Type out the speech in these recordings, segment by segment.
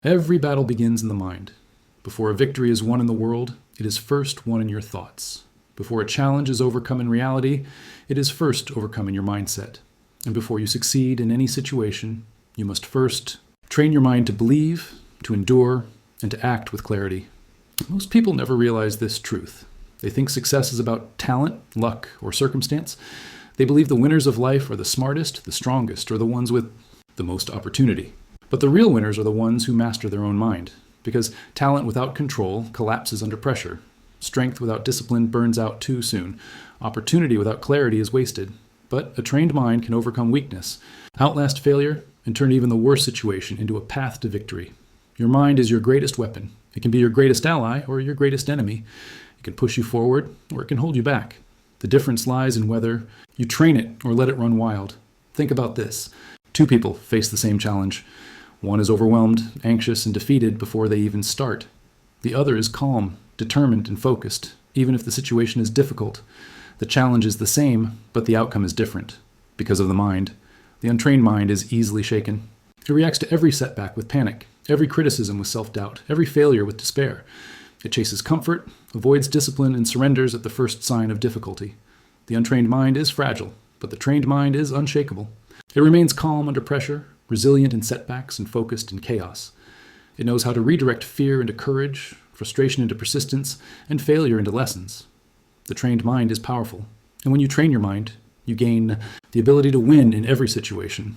Every battle begins in the mind. Before a victory is won in the world, it is first won in your thoughts. Before a challenge is overcome in reality, it is first overcome in your mindset. And before you succeed in any situation, you must first train your mind to believe, to endure, and to act with clarity. Most people never realize this truth. They think success is about talent, luck, or circumstance. They believe the winners of life are the smartest, the strongest, or the ones with the most opportunity. But the real winners are the ones who master their own mind, because talent without control collapses under pressure. Strength without discipline burns out too soon. Opportunity without clarity is wasted. But a trained mind can overcome weakness, outlast failure, and turn even the worst situation into a path to victory. Your mind is your greatest weapon. It can be your greatest ally or your greatest enemy. It can push you forward or it can hold you back. The difference lies in whether you train it or let it run wild. Think about this. Two people face the same challenge. One is overwhelmed, anxious, and defeated before they even start. The other is calm, determined, and focused, even if the situation is difficult. The challenge is the same, but the outcome is different. Because of the mind. The untrained mind is easily shaken. It reacts to every setback with panic, every criticism with self-doubt, every failure with despair. It chases comfort, avoids discipline, and surrenders at the first sign of difficulty. The untrained mind is fragile, but the trained mind is unshakable. It remains calm under pressure, resilient in setbacks, and focused in chaos. It knows how to redirect fear into courage, frustration into persistence, and failure into lessons. The trained mind is powerful, and when you train your mind, you gain the ability to win in every situation.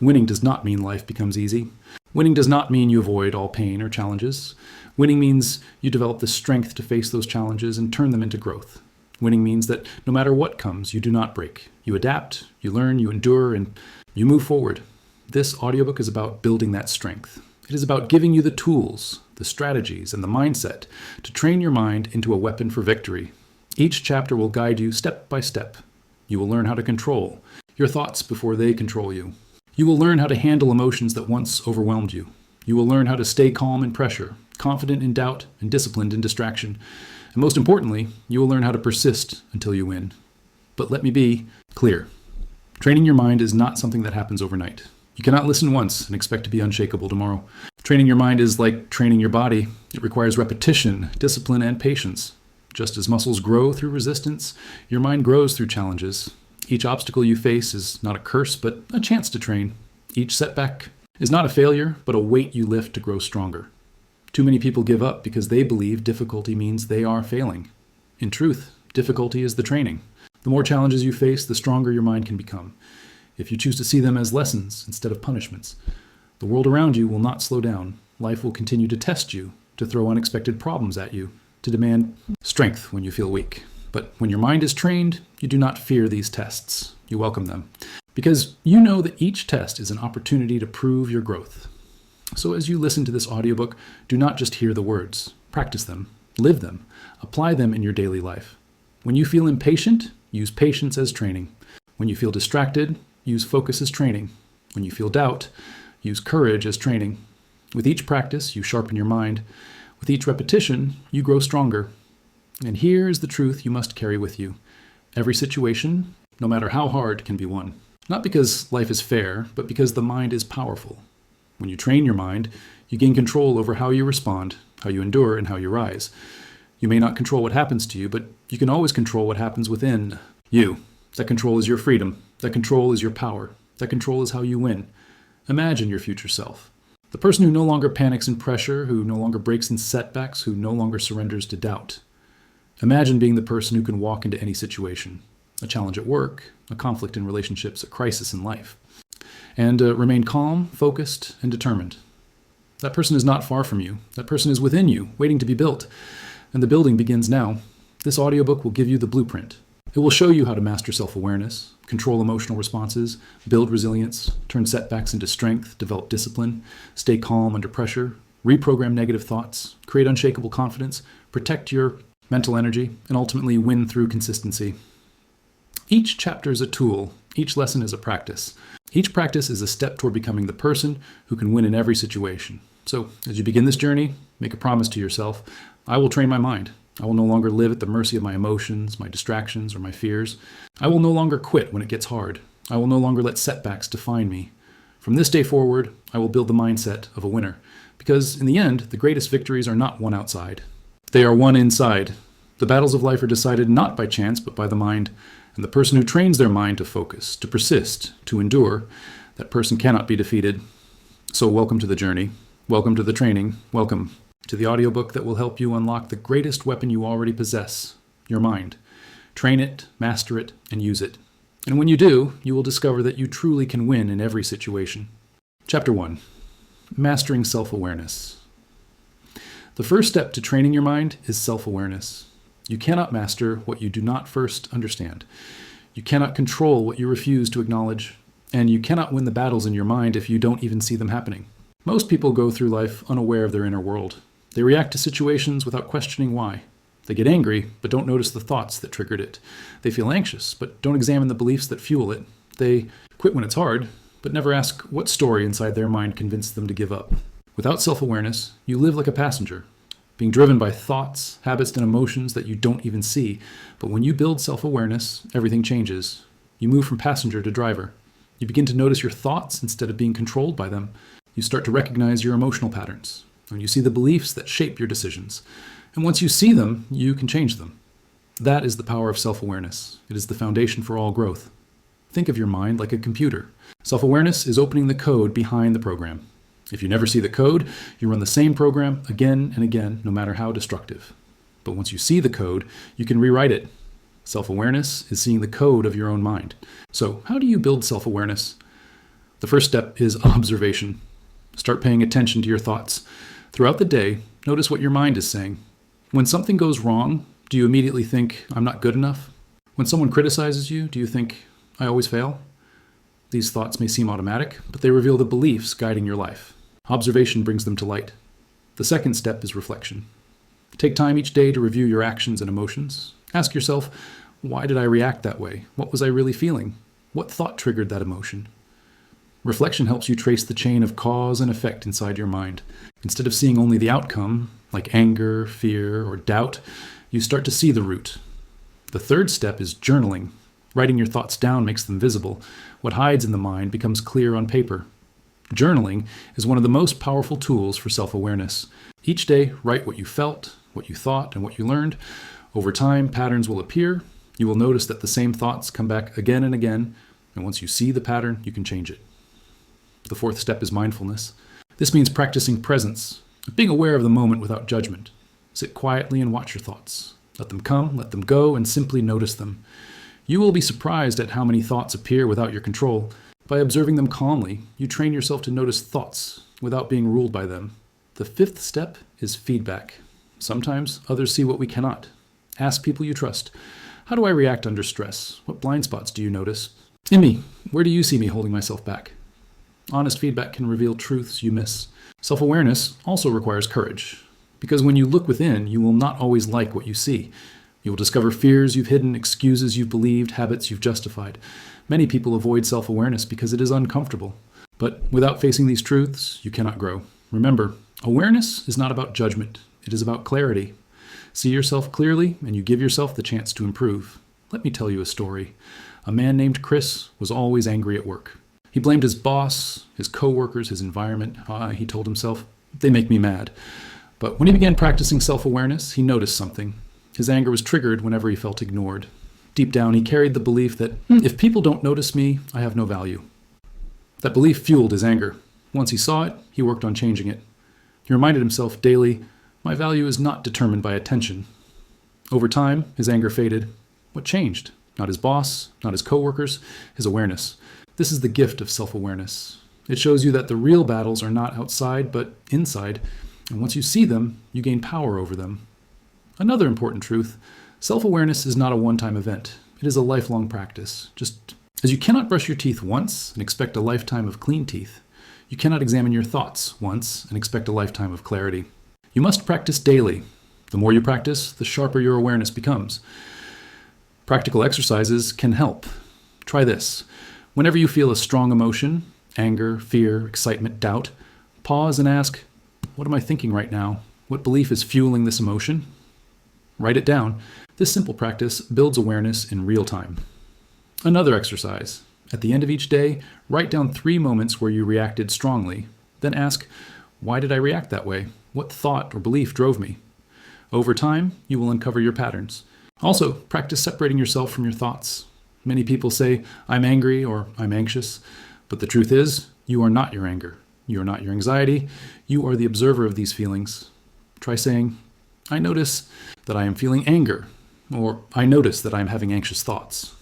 Winning does not mean life becomes easy. Winning does not mean you avoid all pain or challenges. Winning means you develop the strength to face those challenges and turn them into growth. Winning means that no matter what comes, you do not break. You adapt, you learn, you endure, and you move forward. This audiobook is about building that strength. It is about giving you the tools, the strategies, and the mindset to train your mind into a weapon for victory. Each chapter will guide you step by step. You will learn how to control your thoughts before they control you. You will learn how to handle emotions that once overwhelmed you. You will learn how to stay calm in pressure, confident in doubt, and disciplined in distraction. And most importantly, you will learn how to persist until you win. But let me be clear. Training your mind is not something that happens overnight. You cannot listen once and expect to be unshakable tomorrow. Training your mind is like training your body. It requires repetition, discipline, and patience. Just as muscles grow through resistance, your mind grows through challenges. Each obstacle you face is not a curse, but a chance to train. Each setback is not a failure, but a weight you lift to grow stronger. Too many people give up because they believe difficulty means they are failing. In truth, difficulty is the training. The more challenges you face, the stronger your mind can become. If you choose to see them as lessons instead of punishments, the world around you will not slow down. Life will continue to test you, to throw unexpected problems at you, to demand strength when you feel weak. But when your mind is trained, you do not fear these tests. You welcome them. Because you know that each test is an opportunity to prove your growth. So as you listen to this audiobook, do not just hear the words. Practice them, live them, apply them in your daily life. When you feel impatient, use patience as training. When you feel distracted, use focus as training. When you feel doubt, use courage as training. With each practice, you sharpen your mind. With each repetition, you grow stronger. And here is the truth you must carry with you. Every situation, no matter how hard, can be won. Not because life is fair, but because the mind is powerful. When you train your mind, you gain control over how you respond, how you endure, and how you rise. You may not control what happens to you, but you can always control what happens within you. That control is your freedom. That control is your power. That control is how you win. Imagine your future self. The person who no longer panics in pressure, who no longer breaks in setbacks, who no longer surrenders to doubt. Imagine being the person who can walk into any situation, a challenge at work, a conflict in relationships, a crisis in life, and remain calm, focused, and determined. That person is not far from you. That person is within you, waiting to be built. And the building begins now. This audiobook will give you the blueprint. It will show you how to master self-awareness, control emotional responses, build resilience, turn setbacks into strength, develop discipline, stay calm under pressure, reprogram negative thoughts, create unshakable confidence, protect your mental energy, and ultimately win through consistency. Each chapter is a tool. Each lesson is a practice. Each practice is a step toward becoming the person who can win in every situation. So, as you begin this journey, make a promise to yourself. I will train my mind. I will no longer live at the mercy of my emotions, my distractions, or my fears. I will no longer quit when it gets hard. I will no longer let setbacks define me. From this day forward, I will build the mindset of a winner, Because in the end, the greatest victories are not won outside. They are won inside. The battles of life are decided not by chance, but by the mind. And the person who trains their mind to focus, to persist, to endure, that person cannot be defeated. So welcome to the journey. Welcome to the training. Welcome to the audiobook that will help you unlock the greatest weapon you already possess, your mind. Train it, master it, and use it. And when you do, you will discover that you truly can win in every situation. Chapter 1. Mastering Self-Awareness. The first step to training your mind is self-awareness. You cannot master what you do not first understand. You cannot control what you refuse to acknowledge. And you cannot win the battles in your mind if you don't even see them happening. Most people go through life unaware of their inner world. They react to situations without questioning why. They get angry, but don't notice the thoughts that triggered it. They feel anxious, but don't examine the beliefs that fuel it. They quit when it's hard, but never ask what story inside their mind convinced them to give up. Without self-awareness, you live like a passenger, being driven by thoughts, habits, and emotions that you don't even see. But when you build self-awareness, everything changes. You move from passenger to driver. You begin to notice your thoughts instead of being controlled by them. You start to recognize your emotional patterns, and you see the beliefs that shape your decisions. And once you see them, you can change them. That is the power of self-awareness. It is the foundation for all growth. Think of your mind like a computer. Self-awareness is opening the code behind the program. If you never see the code, you run the same program again and again, no matter how destructive. But once you see the code, you can rewrite it. Self-awareness is seeing the code of your own mind. So how do you build self-awareness? The first step is observation. Start paying attention to your thoughts. Throughout the day, notice what your mind is saying. When something goes wrong, do you immediately think, I'm not good enough? When someone criticizes you, do you think, I always fail? These thoughts may seem automatic, but they reveal the beliefs guiding your life. Observation brings them to light. The second step is reflection. Take time each day to review your actions and emotions. Ask yourself, why did I react that way? What was I really feeling? What thought triggered that emotion? Reflection helps you trace the chain of cause and effect inside your mind. Instead of seeing only the outcome, like anger, fear, or doubt, you start to see the root. The third step is journaling. Writing your thoughts down makes them visible. What hides in the mind becomes clear on paper. Journaling is one of the most powerful tools for self-awareness. Each day, write what you felt, what you thought, and what you learned. Over time, patterns will appear. You will notice that the same thoughts come back again and again, and once you see the pattern, you can change it. The fourth step is mindfulness. This means practicing presence, being aware of the moment without judgment. Sit quietly and watch your thoughts. Let them come, let them go, and simply notice them. You will be surprised at how many thoughts appear without your control. By observing them calmly, you train yourself to notice thoughts without being ruled by them. The fifth step is feedback. Sometimes others see what we cannot. Ask people you trust. How do I react under stress? What blind spots do you notice? In me, where do you see me holding myself back? Honest feedback can reveal truths you miss. Self-awareness also requires courage, because when you look within, you will not always like what you see. You will discover fears you've hidden, excuses you've believed, habits you've justified. Many people avoid self-awareness because it is uncomfortable. But without facing these truths, you cannot grow. Remember, awareness is not about judgment. It is about clarity. See yourself clearly, and you give yourself the chance to improve. Let me tell you a story. A man named Chris was always angry at work. He blamed his boss, his coworkers, his environment. He told himself, they make me mad. But when he began practicing self-awareness, he noticed something. His anger was triggered whenever he felt ignored. Deep down, he carried the belief that, if people don't notice me, I have no value. That belief fueled his anger. Once he saw it, he worked on changing it. He reminded himself daily, my value is not determined by attention. Over time, his anger faded. What changed? Not his boss, not his coworkers, his awareness. This is the gift of self-awareness. It shows you that the real battles are not outside, but inside. And once you see them, you gain power over them. Another important truth, self-awareness is not a one-time event. It is a lifelong practice. Just as you cannot brush your teeth once and expect a lifetime of clean teeth, you cannot examine your thoughts once and expect a lifetime of clarity. You must practice daily. The more you practice, the sharper your awareness becomes. Practical exercises can help. Try this. Whenever you feel a strong emotion, anger, fear, excitement, doubt, pause and ask, what am I thinking right now? What belief is fueling this emotion? Write it down. This simple practice builds awareness in real time. Another exercise. At the end of each day, write down 3 moments where you reacted strongly. Then ask, Why did I react that way? What thought or belief drove me? Over time, you will uncover your patterns. Also, practice separating yourself from your thoughts. Many people say, I'm angry or I'm anxious, but the truth is, you are not your anger. You are not your anxiety. You are the observer of these feelings. Try saying, I notice that I am feeling anger, or I notice that I am having anxious thoughts.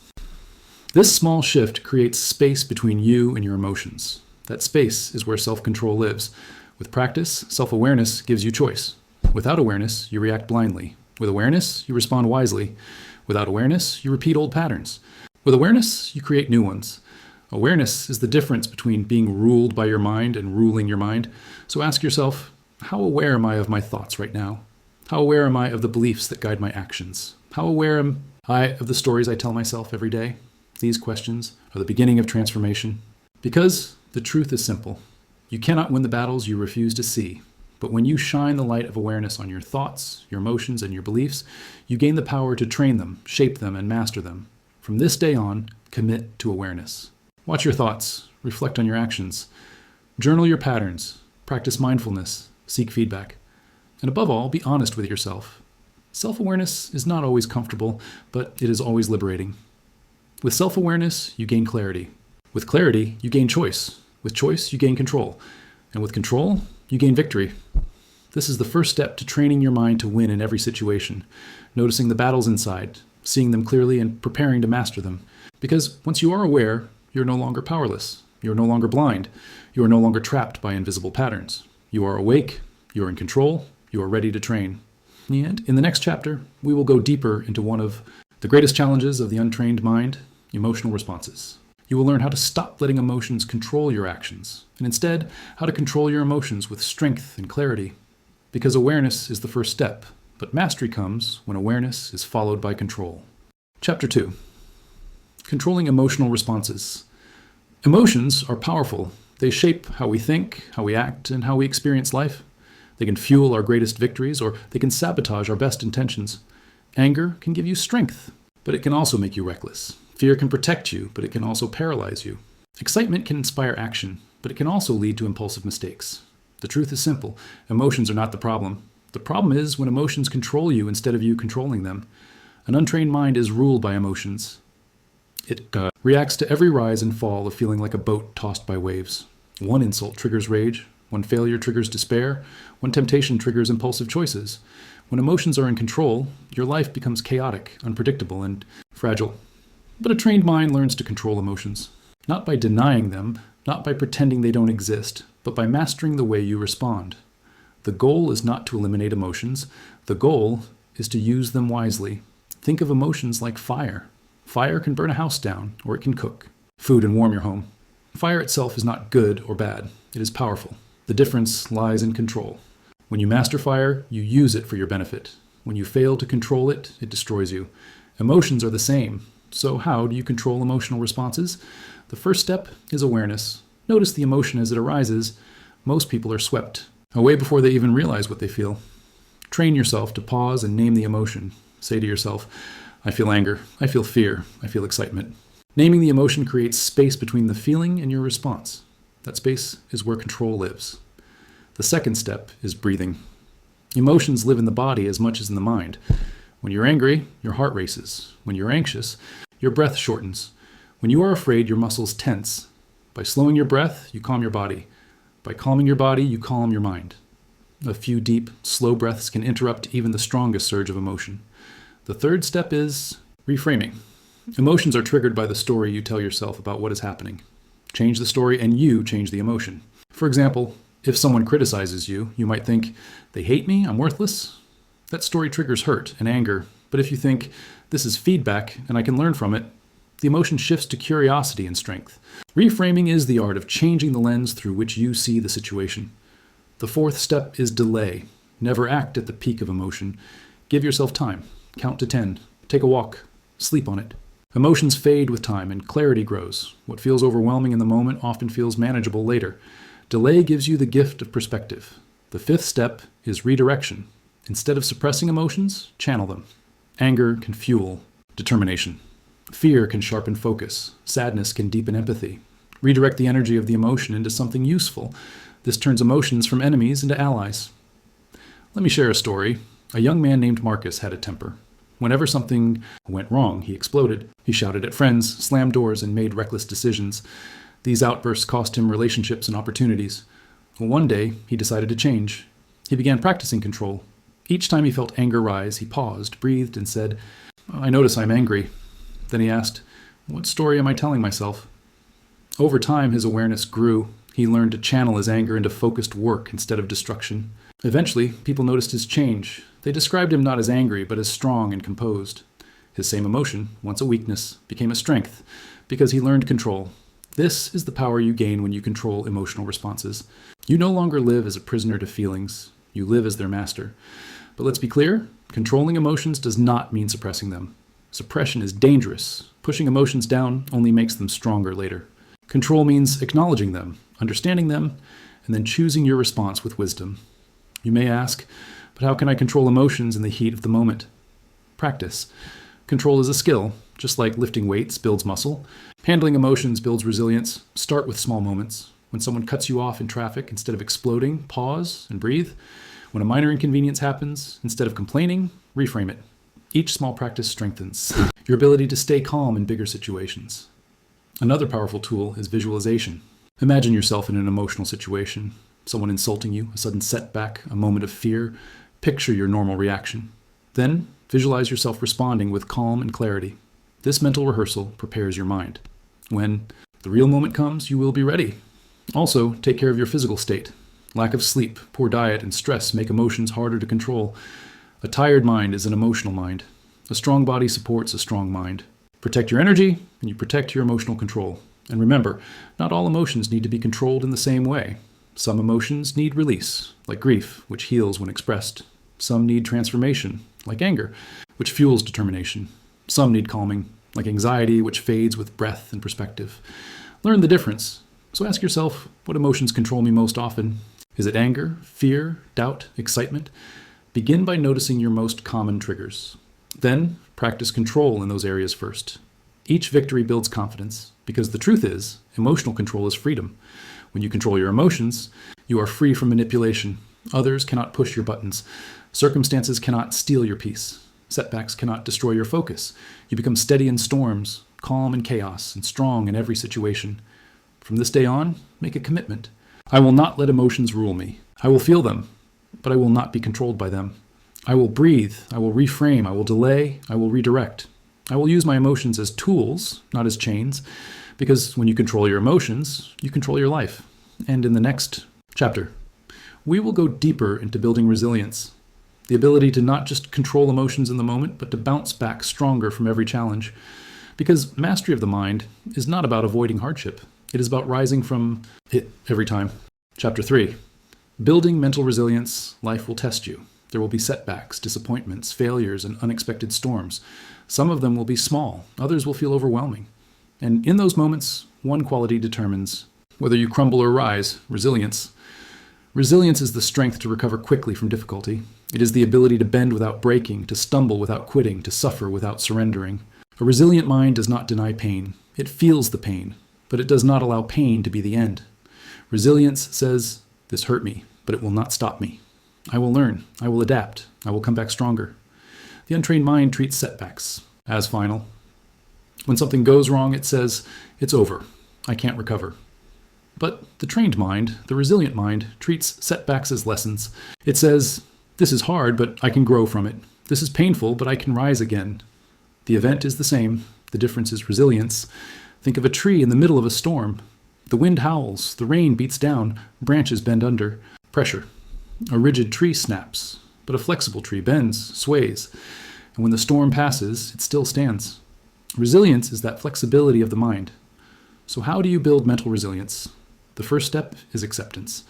This small shift creates space between you and your emotions. That space is where self-control lives. With practice, self-awareness gives you choice. Without awareness, you react blindly. With awareness, you respond wisely. Without awareness, you repeat old patterns. With awareness, you create new ones. Awareness is the difference between being ruled by your mind and ruling your mind. So ask yourself, how aware am I of my thoughts right now? How aware am I of the beliefs that guide my actions? How aware am I of the stories I tell myself every day? These questions are the beginning of transformation. Because the truth is simple. You cannot win the battles you refuse to see. But when you shine the light of awareness on your thoughts, your emotions, and your beliefs, you gain the power to train them, shape them, and master them. From this day on, commit to awareness. Watch your thoughts, reflect on your actions, journal your patterns, practice mindfulness, seek feedback, and above all, be honest with yourself. Self-awareness is not always comfortable, but it is always liberating. With self-awareness, you gain clarity. With clarity, you gain choice. With choice, you gain control. And with control, you gain victory. This is the first step to training your mind to win in every situation, noticing the battles inside, seeing them clearly, and preparing to master them. Because once you are aware, you're no longer powerless. You're no longer blind. You are no longer trapped by invisible patterns. You are awake. You are in control. You are ready to train. And in the next chapter, we will go deeper into one of the greatest challenges of the untrained mind, emotional responses. You will learn how to stop letting emotions control your actions, and instead, how to control your emotions with strength and clarity. Because awareness is the first step, but mastery comes when awareness is followed by control. Chapter 2. Controlling emotional responses. Emotions are powerful. They shape how we think, how we act, and how we experience life. They can fuel our greatest victories, or they can sabotage our best intentions. Anger can give you strength, but it can also make you reckless. Fear can protect you, but it can also paralyze you. Excitement can inspire action, but it can also lead to impulsive mistakes. The truth is simple. Emotions are not the problem. The problem is when emotions control you instead of you controlling them. An untrained mind is ruled by emotions. It reacts to every rise and fall of feeling like a boat tossed by waves. One insult triggers rage. One failure triggers despair. One temptation triggers impulsive choices. When emotions are in control, your life becomes chaotic, unpredictable, and fragile. But a trained mind learns to control emotions, not by denying them, not by pretending they don't exist, but by mastering the way you respond. The goal is not to eliminate emotions. The goal is to use them wisely. Think of emotions like fire. Fire can burn a house down, or it can cook food and warm your home. Fire itself is not good or bad. It is powerful. The difference lies in control. When you master fire, you use it for your benefit. When you fail to control it, it destroys you. Emotions are the same. So how do you control emotional responses? The first step is awareness. Notice the emotion as it arises. Most people are swept away before they even realize what they feel. Train yourself to pause and name the emotion. Say to yourself, I feel anger, I feel fear, I feel excitement. Naming the emotion creates space between the feeling and your response. That space is where control lives. The second step is breathing. Emotions live in the body as much as in the mind. When you're angry, your heart races. When you're anxious, your breath shortens. When you are afraid, your muscles tense. By slowing your breath, you calm your body. By calming your body, you calm your mind. A few deep, slow breaths can interrupt even the strongest surge of emotion. The third step is reframing. Emotions are triggered by the story you tell yourself about what is happening. Change the story and you change the emotion. For example, if someone criticizes you, you might think, they hate me, I'm worthless. That story triggers hurt and anger. But if you think, this is feedback and I can learn from it, the emotion shifts to curiosity and strength. Reframing is the art of changing the lens through which you see the situation. The fourth step is delay. Never act at the peak of emotion. Give yourself time. Count to 10. Take a walk. Sleep on it. Emotions fade with time and clarity grows. What feels overwhelming in the moment often feels manageable later. Delay gives you the gift of perspective. The fifth step is redirection. Instead of suppressing emotions, channel them. Anger can fuel determination. Fear can sharpen focus. Sadness can deepen empathy. Redirect the energy of the emotion into something useful. This turns emotions from enemies into allies. Let me share a story. A young man named Marcus had a temper. Whenever something went wrong, he exploded. He shouted at friends, slammed doors, and made reckless decisions. These outbursts cost him relationships and opportunities. Well, one day, he decided to change. He began practicing control. Each time he felt anger rise, he paused, breathed, and said, "I notice I'm angry." Then he asked, "What story am I telling myself?" Over time, his awareness grew. He learned to channel his anger into focused work instead of destruction. Eventually, people noticed his change. They described him not as angry, but as strong and composed. His same emotion, once a weakness, became a strength because he learned control. This is the power you gain when you control emotional responses. You no longer live as a prisoner to feelings. You live as their master. But let's be clear, controlling emotions does not mean suppressing them. Suppression is dangerous. Pushing emotions down only makes them stronger later. Control means acknowledging them, understanding them, and then choosing your response with wisdom. You may ask, but how can I control emotions in the heat of the moment? Practice. Control is a skill, just like lifting weights builds muscle. Handling emotions builds resilience. Start with small moments. When someone cuts you off in traffic, instead of exploding, pause and breathe. When a minor inconvenience happens, instead of complaining, reframe it. Each small practice strengthens your ability to stay calm in bigger situations. Another powerful tool is visualization. Imagine yourself in an emotional situation. Someone insulting you, a sudden setback, a moment of fear. Picture your normal reaction. Then visualize yourself responding with calm and clarity. This mental rehearsal prepares your mind. When the real moment comes, you will be ready. Also, take care of your physical state. Lack of sleep, poor diet, and stress make emotions harder to control. A tired mind is an emotional mind. A strong body supports a strong mind. Protect your energy, and you protect your emotional control. And remember, not all emotions need to be controlled in the same way. Some emotions need release, like grief, which heals when expressed. Some need transformation, like anger, which fuels determination. Some need calming, like anxiety, which fades with breath and perspective. Learn the difference. So ask yourself, what emotions control me most often? Is it anger, fear, doubt, excitement? Begin by noticing your most common triggers. Then, practice control in those areas first. Each victory builds confidence, because the truth is, emotional control is freedom. When you control your emotions, you are free from manipulation. Others cannot push your buttons. Circumstances cannot steal your peace. Setbacks cannot destroy your focus. You become steady in storms, calm in chaos, and strong in every situation. From this day on, make a commitment. I will not let emotions rule me. I will feel them, but I will not be controlled by them. I will breathe. I will reframe. I will delay. I will redirect. I will use my emotions as tools, not as chains, because when you control your emotions, you control your life. And in the next chapter, we will go deeper into building resilience, the ability to not just control emotions in the moment, but to bounce back stronger from every challenge. Because mastery of the mind is not about avoiding hardship. It is about rising from it every time. Chapter 3. Building mental resilience, life will test you. There will be setbacks, disappointments, failures, and unexpected storms. Some of them will be small, others will feel overwhelming. And in those moments, one quality determines whether you crumble or rise: resilience. Resilience is the strength to recover quickly from difficulty. It is the ability to bend without breaking, to stumble without quitting, to suffer without surrendering. A resilient mind does not deny pain. It feels the pain, but it does not allow pain to be the end. Resilience says, "This hurt me, but it will not stop me. I will learn. I will adapt. I will come back stronger." The untrained mind treats setbacks as final. When something goes wrong, it says, "It's over. I can't recover." But the trained mind, the resilient mind, treats setbacks as lessons. It says, "This is hard, but I can grow from it. This is painful, but I can rise again." The event is the same. The difference is resilience. Think of a tree in the middle of a storm. The wind howls, the rain beats down, branches bend under pressure. A rigid tree snaps, but a flexible tree bends, sways, and when the storm passes, it still stands. Resilience is that flexibility of the mind. So how do you build mental resilience? The first step is acceptance.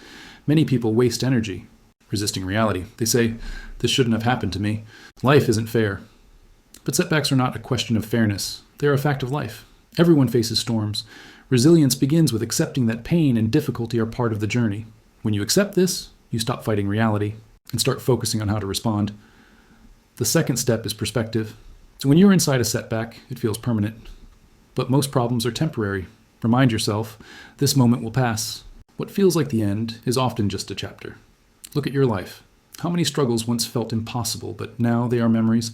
Many people waste energy resisting reality. They say, "This shouldn't have happened to me. Life isn't fair." But setbacks are not a question of fairness. They are a fact of life. Everyone faces storms. Resilience begins with accepting that pain and difficulty are part of the journey. When you accept this, you stop fighting reality and start focusing on how to respond. The second step is perspective. So when you're inside a setback, it feels permanent. But most problems are temporary. Remind yourself, this moment will pass. What feels like the end is often just a chapter. Look at your life. How many struggles once felt impossible, but now they are memories?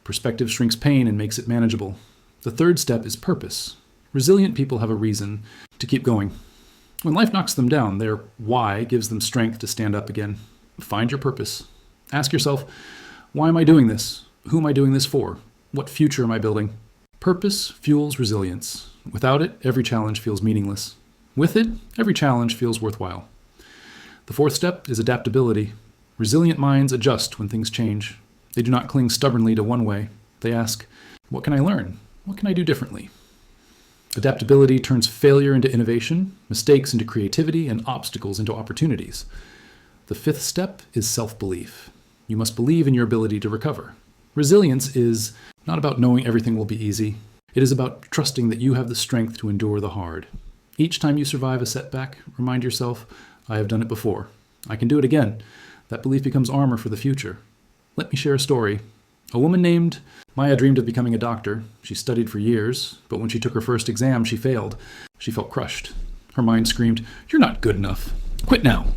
Perspective shrinks pain and makes it manageable. The third step is purpose. Resilient people have a reason to keep going. When life knocks them down, their why gives them strength to stand up again. Find your purpose. Ask yourself, why am I doing this? Who am I doing this for? What future am I building? Purpose fuels resilience. Without it, every challenge feels meaningless. With it, every challenge feels worthwhile. The fourth step is adaptability. Resilient minds adjust when things change. They do not cling stubbornly to one way. They ask, what can I learn? What can I do differently? Adaptability turns failure into innovation, mistakes into creativity, and obstacles into opportunities. The fifth step is self-belief. You must believe in your ability to recover. Resilience is not about knowing everything will be easy. It is about trusting that you have the strength to endure the hard. Each time you survive a setback, remind yourself, I have done it before. I can do it again. That belief becomes armor for the future. Let me share a story. A woman named Maya dreamed of becoming a doctor. She studied for years, but when she took her first exam, she failed. She felt crushed. Her mind screamed, "You're not good enough. Quit now."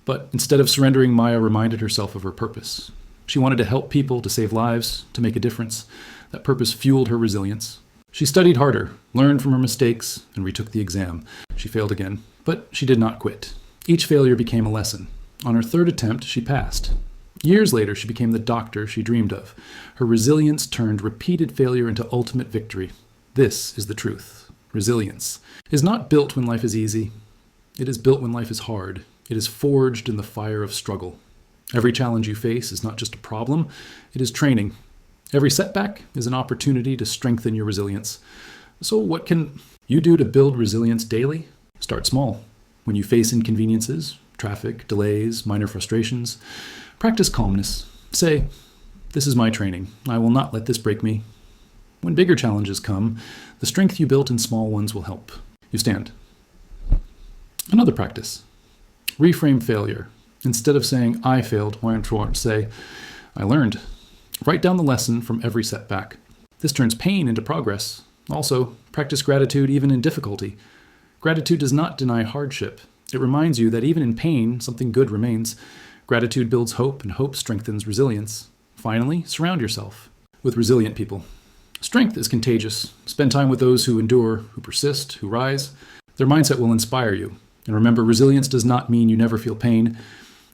But instead of surrendering, Maya reminded herself of her purpose. She wanted to help people, to save lives, to make a difference. That purpose fueled her resilience. She studied harder, learned from her mistakes, and retook the exam. She failed again, but she did not quit. Each failure became a lesson. On her third attempt, she passed. Years later, she became the doctor she dreamed of. Her resilience turned repeated failure into ultimate victory. This is the truth. Resilience is not built when life is easy. It is built when life is hard. It is forged in the fire of struggle. Every challenge you face is not just a problem, it is training. Every setback is an opportunity to strengthen your resilience. So what can you do to build resilience daily? Start small. When you face inconveniences, traffic, delays, minor frustrations, practice calmness. Say, this is my training. I will not let this break me. When bigger challenges come, the strength you built in small ones will help. You stand. Another practice. Reframe failure. Instead of saying, I failed, why don't say, I learned. Write down the lesson from every setback. This turns pain into progress. Also, practice gratitude even in difficulty. Gratitude does not deny hardship. It reminds you that even in pain, something good remains. Gratitude builds hope, and hope strengthens resilience. Finally, surround yourself with resilient people. Strength is contagious. Spend time with those who endure, who persist, who rise. Their mindset will inspire you. And remember, resilience does not mean you never feel pain.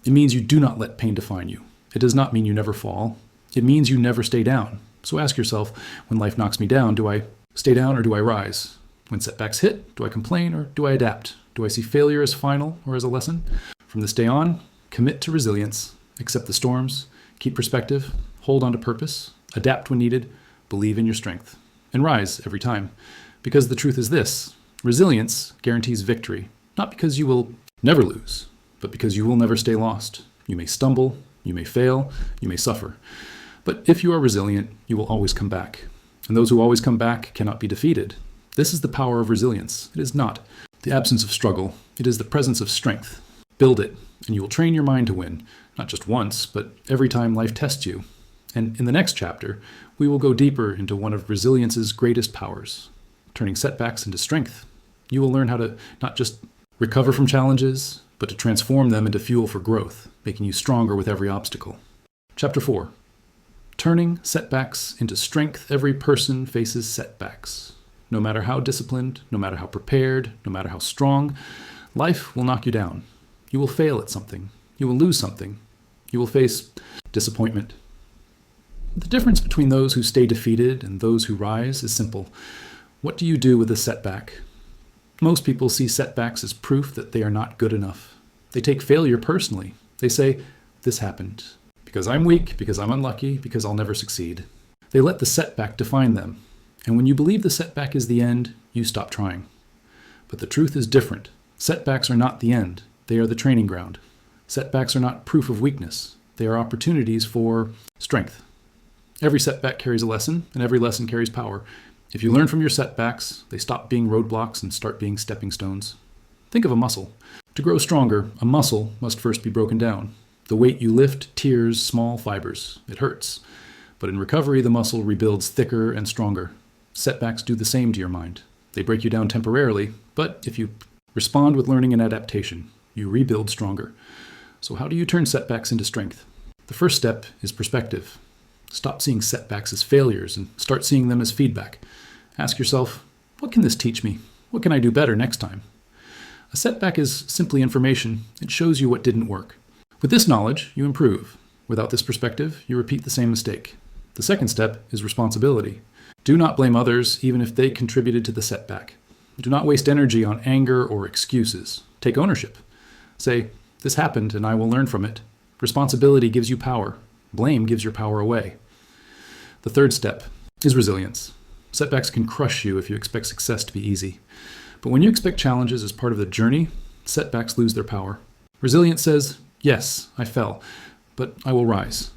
It means you do not let pain define you. It does not mean you never fall. It means you never stay down. So ask yourself, when life knocks me down, do I stay down or do I rise? When setbacks hit, do I complain or do I adapt? Do I see failure as final or as a lesson? From this day on, commit to resilience, accept the storms, keep perspective, hold on to purpose, adapt when needed, believe in your strength, and rise every time. Because the truth is this, resilience guarantees victory, not because you will never lose, but because you will never stay lost. You may stumble, you may fail, you may suffer. But if you are resilient, you will always come back. And those who always come back cannot be defeated. This is the power of resilience. It is not the absence of struggle. It is the presence of strength. Build it, and you will train your mind to win, not just once, but every time life tests you. And in the next chapter, we will go deeper into one of resilience's greatest powers, turning setbacks into strength. You will learn how to not just recover from challenges, but to transform them into fuel for growth, making you stronger with every obstacle. Chapter 4. Turning setbacks into strength. Every person faces setbacks. No matter how disciplined, no matter how prepared, no matter how strong, life will knock you down. You will fail at something. You will lose something. You will face disappointment. The difference between those who stay defeated and those who rise is simple. What do you do with a setback? Most people see setbacks as proof that they are not good enough. They take failure personally. They say, this happened because I'm weak, because I'm unlucky, because I'll never succeed. They let the setback define them. And when you believe the setback is the end, you stop trying. But the truth is different. Setbacks are not the end. They are the training ground. Setbacks are not proof of weakness. They are opportunities for strength. Every setback carries a lesson, and every lesson carries power. If you learn from your setbacks, they stop being roadblocks and start being stepping stones. Think of a muscle. To grow stronger, a muscle must first be broken down. The weight you lift tears small fibers. It hurts. But in recovery, the muscle rebuilds thicker and stronger. Setbacks do the same to your mind. They break you down temporarily, but if you Respond with learning and adaptation. You rebuild stronger. So how do you turn setbacks into strength? The first step is perspective. Stop seeing setbacks as failures and start seeing them as feedback. Ask yourself, what can this teach me? What can I do better next time? A setback is simply information. It shows you what didn't work. With this knowledge, you improve. Without this perspective, you repeat the same mistake. The second step is responsibility. Do not blame others, even if they contributed to the setback. Do not waste energy on anger or excuses. Take ownership. Say, this happened and I will learn from it. Responsibility gives you power. Blame gives your power away. The third step is resilience. Setbacks can crush you if you expect success to be easy. But when you expect challenges as part of the journey, setbacks lose their power. Resilience says, yes, I fell, but I will rise.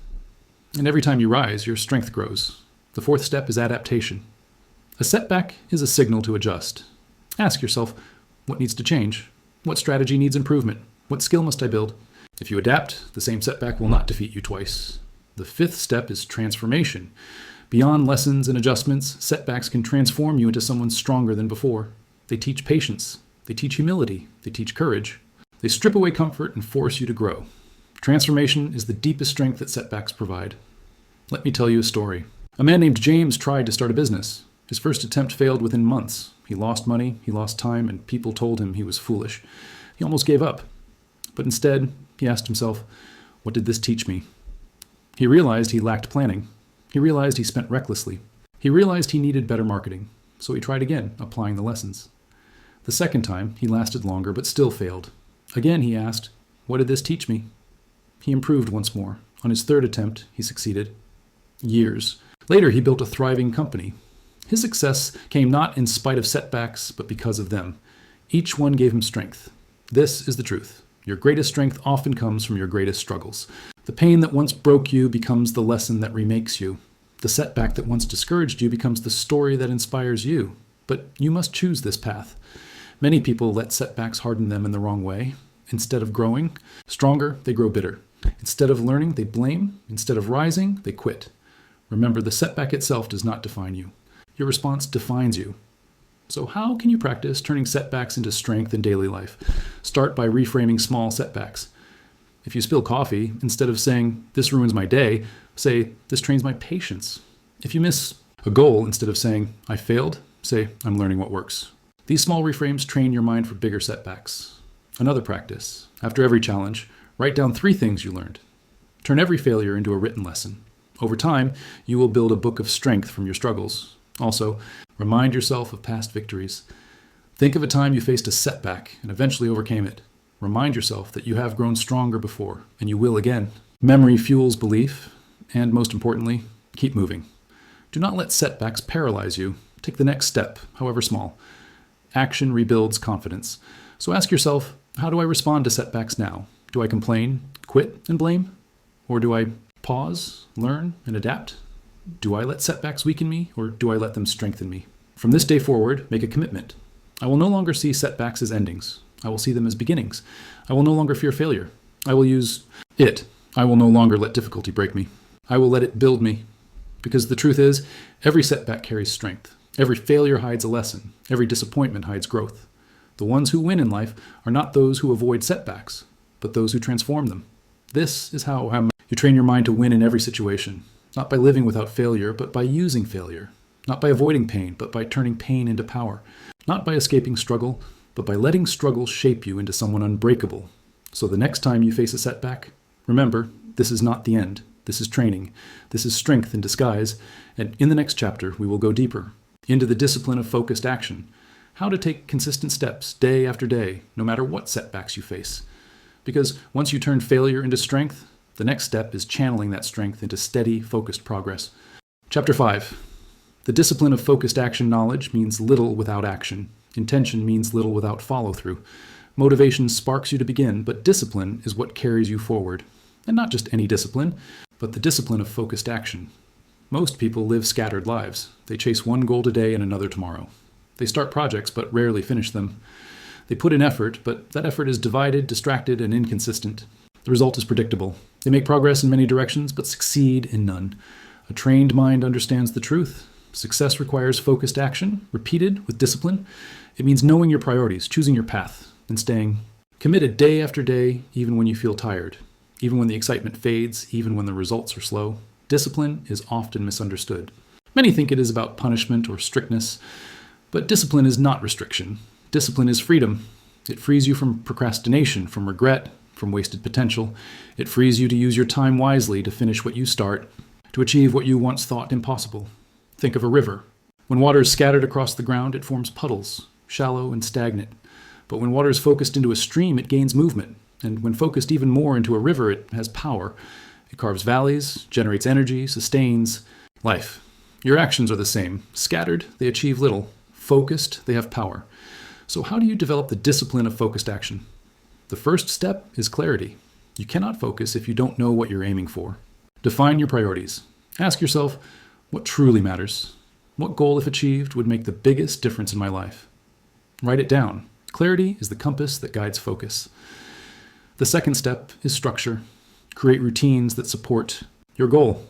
And every time you rise, your strength grows. The fourth step is adaptation. A setback is a signal to adjust. Ask yourself, what needs to change? What strategy needs improvement? What skill must I build? If you adapt, the same setback will not defeat you twice. The fifth step is transformation. Beyond lessons and adjustments, setbacks can transform you into someone stronger than before. They teach patience. They teach humility. They teach courage. They strip away comfort and force you to grow. Transformation is the deepest strength that setbacks provide. Let me tell you a story. A man named James tried to start a business. His first attempt failed within months. He lost money, he lost time, and people told him he was foolish. He almost gave up. But instead, he asked himself, what did this teach me? He realized he lacked planning. He realized he spent recklessly. He realized he needed better marketing. So he tried again, applying the lessons. The second time, he lasted longer, but still failed. Again, he asked, what did this teach me? He improved once more. On his third attempt, he succeeded. Years later, he built a thriving company. His success came not in spite of setbacks, but because of them. Each one gave him strength. This is the truth. Your greatest strength often comes from your greatest struggles. The pain that once broke you becomes the lesson that remakes you. The setback that once discouraged you becomes the story that inspires you. But you must choose this path. Many people let setbacks harden them in the wrong way. Instead of growing stronger, they grow bitter. Instead of learning, they blame. Instead of rising, they quit. Remember, the setback itself does not define you. Your response defines you. So how can you practice turning setbacks into strength in daily life? Start by reframing small setbacks. If you spill coffee, instead of saying, this ruins my day, say, this trains my patience. If you miss a goal, instead of saying, I failed, say, I'm learning what works. These small reframes train your mind for bigger setbacks. Another practice. After every challenge, write down 3 things you learned. Turn every failure into a written lesson. Over time, you will build a book of strength from your struggles. Also, remind yourself of past victories. Think of a time you faced a setback and eventually overcame it. Remind yourself that you have grown stronger before, and you will again. Memory fuels belief, and most importantly, keep moving. Do not let setbacks paralyze you. Take the next step, however small. Action rebuilds confidence. So ask yourself, how do I respond to setbacks now? Do I complain, quit, and blame? Or do I pause, learn, and adapt? Do I let setbacks weaken me, or do I let them strengthen me? From this day forward, make a commitment. I will no longer see setbacks as endings. I will see them as beginnings. I will no longer fear failure. I will use it. I will no longer let difficulty break me. I will let it build me. Because the truth is, every setback carries strength. Every failure hides a lesson. Every disappointment hides growth. The ones who win in life are not those who avoid setbacks, but those who transform them. This is how you train your mind to win in every situation. Not by living without failure, but by using failure. Not by avoiding pain, but by turning pain into power. Not by escaping struggle, but by letting struggle shape you into someone unbreakable. So the next time you face a setback, remember, this is not the end. This is training. This is strength in disguise. And in the next chapter, we will go deeper into the discipline of focused action. How to take consistent steps day after day, no matter what setbacks you face. Because once you turn failure into strength, the next step is channeling that strength into steady, focused progress. Chapter 5. The discipline of focused action knowledge means little without action. Intention means little without follow-through. Motivation sparks you to begin, but discipline is what carries you forward. And not just any discipline, but the discipline of focused action. Most people live scattered lives. They chase one goal today and another tomorrow. They start projects, but rarely finish them. They put in effort, but that effort is divided, distracted, and inconsistent. The result is predictable. They make progress in many directions, but succeed in none. A trained mind understands the truth. Success requires focused action, repeated with discipline. It means knowing your priorities, choosing your path. and staying committed day after day, even when you feel tired, even when the excitement fades, even when the results are slow. Discipline is often misunderstood. Many think it is about punishment or strictness, but discipline is not restriction. Discipline is freedom. It frees you from procrastination, from regret, from wasted potential. It frees you to use your time wisely, to finish what you start, to achieve what you once thought impossible. Think of a river. When water is scattered across the ground, it forms puddles, shallow and stagnant. But when water is focused into a stream, it gains movement. And when focused even more into a river, it has power. It carves valleys, generates energy, sustains life. Your actions are the same. Scattered, they achieve little. Focused, they have power. So how do you develop the discipline of focused action? The first step is clarity. You cannot focus if you don't know what you're aiming for. Define your priorities. Ask yourself, what truly matters? What goal, if achieved, would make the biggest difference in my life? Write it down. Clarity is the compass that guides focus. The second step is structure. Create routines that support your goal.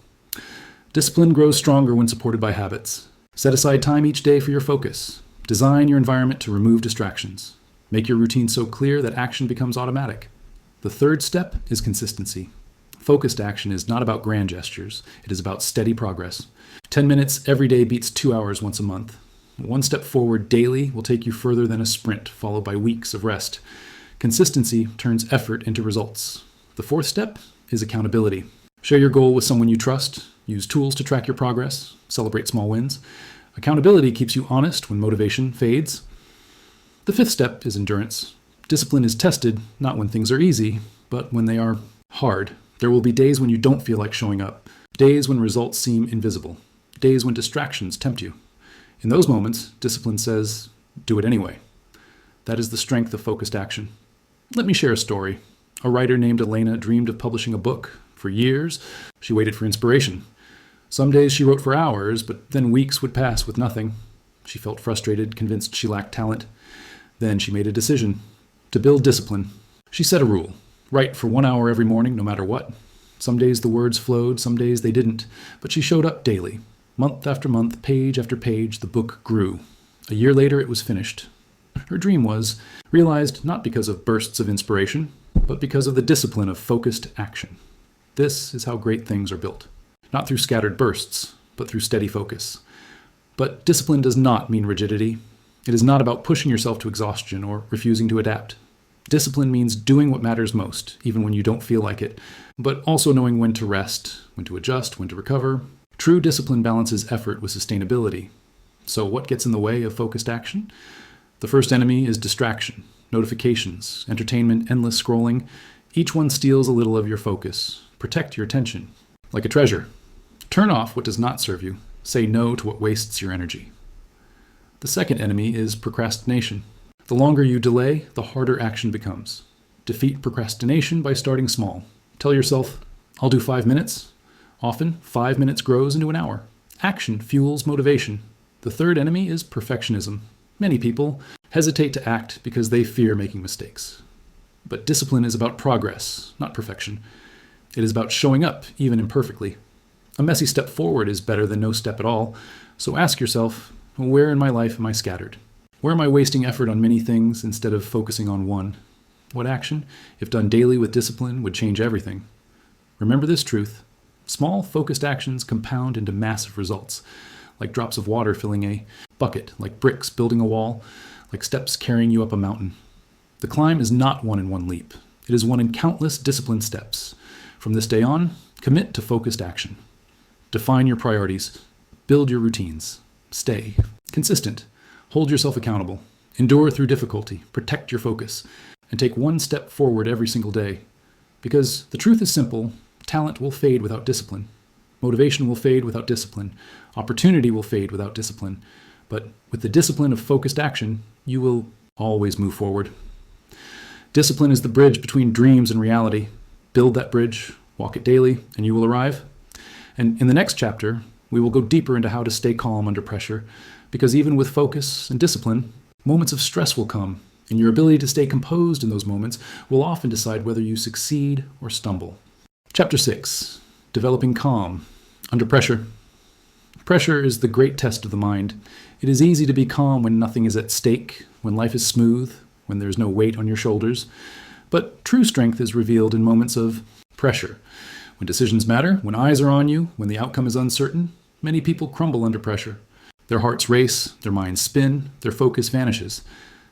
Discipline grows stronger when supported by habits. Set aside time each day for your focus. Design your environment to remove distractions. Make your routine so clear that action becomes automatic. The third step is consistency. Focused action is not about grand gestures. It is about steady progress. 10 minutes every day beats 2 hours once a month. One step forward daily will take you further than a sprint, followed by weeks of rest. Consistency turns effort into results. The fourth step is accountability. Share your goal with someone you trust. Use tools to track your progress. Celebrate small wins. Accountability keeps you honest when motivation fades. The fifth step is endurance. Discipline is tested not when things are easy, but when they are hard. There will be days when you don't feel like showing up. Days when results seem invisible. Days when distractions tempt you. In those moments, discipline says, do it anyway. That is the strength of focused action. Let me share a story. A writer named Elena dreamed of publishing a book. For years, she waited for inspiration. Some days she wrote for hours, but then weeks would pass with nothing. She felt frustrated, convinced she lacked talent. Then she made a decision to build discipline. She set a rule. Write for 1 hour every morning, no matter what. Some days the words flowed, some days they didn't, but she showed up daily. Month after month, page after page, the book grew. A year later, it was finished. Her dream was realized not because of bursts of inspiration, but because of the discipline of focused action. This is how great things are built. Not through scattered bursts, but through steady focus. But discipline does not mean rigidity. It is not about pushing yourself to exhaustion or refusing to adapt. Discipline means doing what matters most, even when you don't feel like it, but also knowing when to rest, when to adjust, when to recover. True discipline balances effort with sustainability. So what gets in the way of focused action? The first enemy is distraction, notifications, entertainment, endless scrolling. Each one steals a little of your focus. Protect your attention. Like a treasure. Turn off what does not serve you. Say no to what wastes your energy. The second enemy is procrastination. The longer you delay, the harder action becomes. Defeat procrastination by starting small. Tell yourself, I'll do 5 minutes. Often, 5 minutes grows into an hour. Action fuels motivation. The third enemy is perfectionism. Many people hesitate to act because they fear making mistakes. But discipline is about progress, not perfection. It is about showing up, even imperfectly. A messy step forward is better than no step at all. So ask yourself, where in my life am I scattered? Where am I wasting effort on many things instead of focusing on one? What action, if done daily with discipline, would change everything? Remember this truth. Small, focused actions compound into massive results, like drops of water filling a bucket, like bricks building a wall, like steps carrying you up a mountain. The climb is not one in one leap. It is one in countless disciplined steps. From this day on, commit to focused action. Define your priorities. Build your routines. Stay consistent. Hold yourself accountable. Endure through difficulty. Protect your focus. And take one step forward every single day. Because the truth is simple. Talent will fade without discipline. Motivation will fade without discipline. Opportunity will fade without discipline. But with the discipline of focused action, you will always move forward. Discipline is the bridge between dreams and reality. Build that bridge, walk it daily, and you will arrive. And in the next chapter, we will go deeper into how to stay calm under pressure, because even with focus and discipline, moments of stress will come, and your ability to stay composed in those moments will often decide whether you succeed or stumble. Chapter 6. Developing calm under pressure. Pressure is the great test of the mind. It is easy to be calm when nothing is at stake, when life is smooth, when there's no weight on your shoulders. But true strength is revealed in moments of pressure. When decisions matter, when eyes are on you, when the outcome is uncertain, many people crumble under pressure. Their hearts race, their minds spin, their focus vanishes.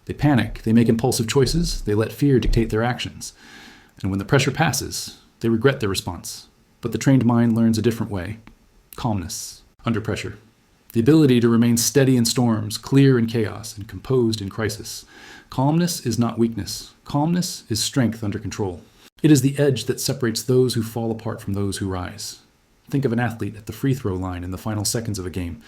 They panic, they make impulsive choices, they let fear dictate their actions. And when the pressure passes, they regret their response. But the trained mind learns a different way. Calmness under pressure. The ability to remain steady in storms, clear in chaos, and composed in crisis. Calmness is not weakness. Calmness is strength under control. It is the edge that separates those who fall apart from those who rise. Think of an athlete at the free throw line in the final seconds of a game.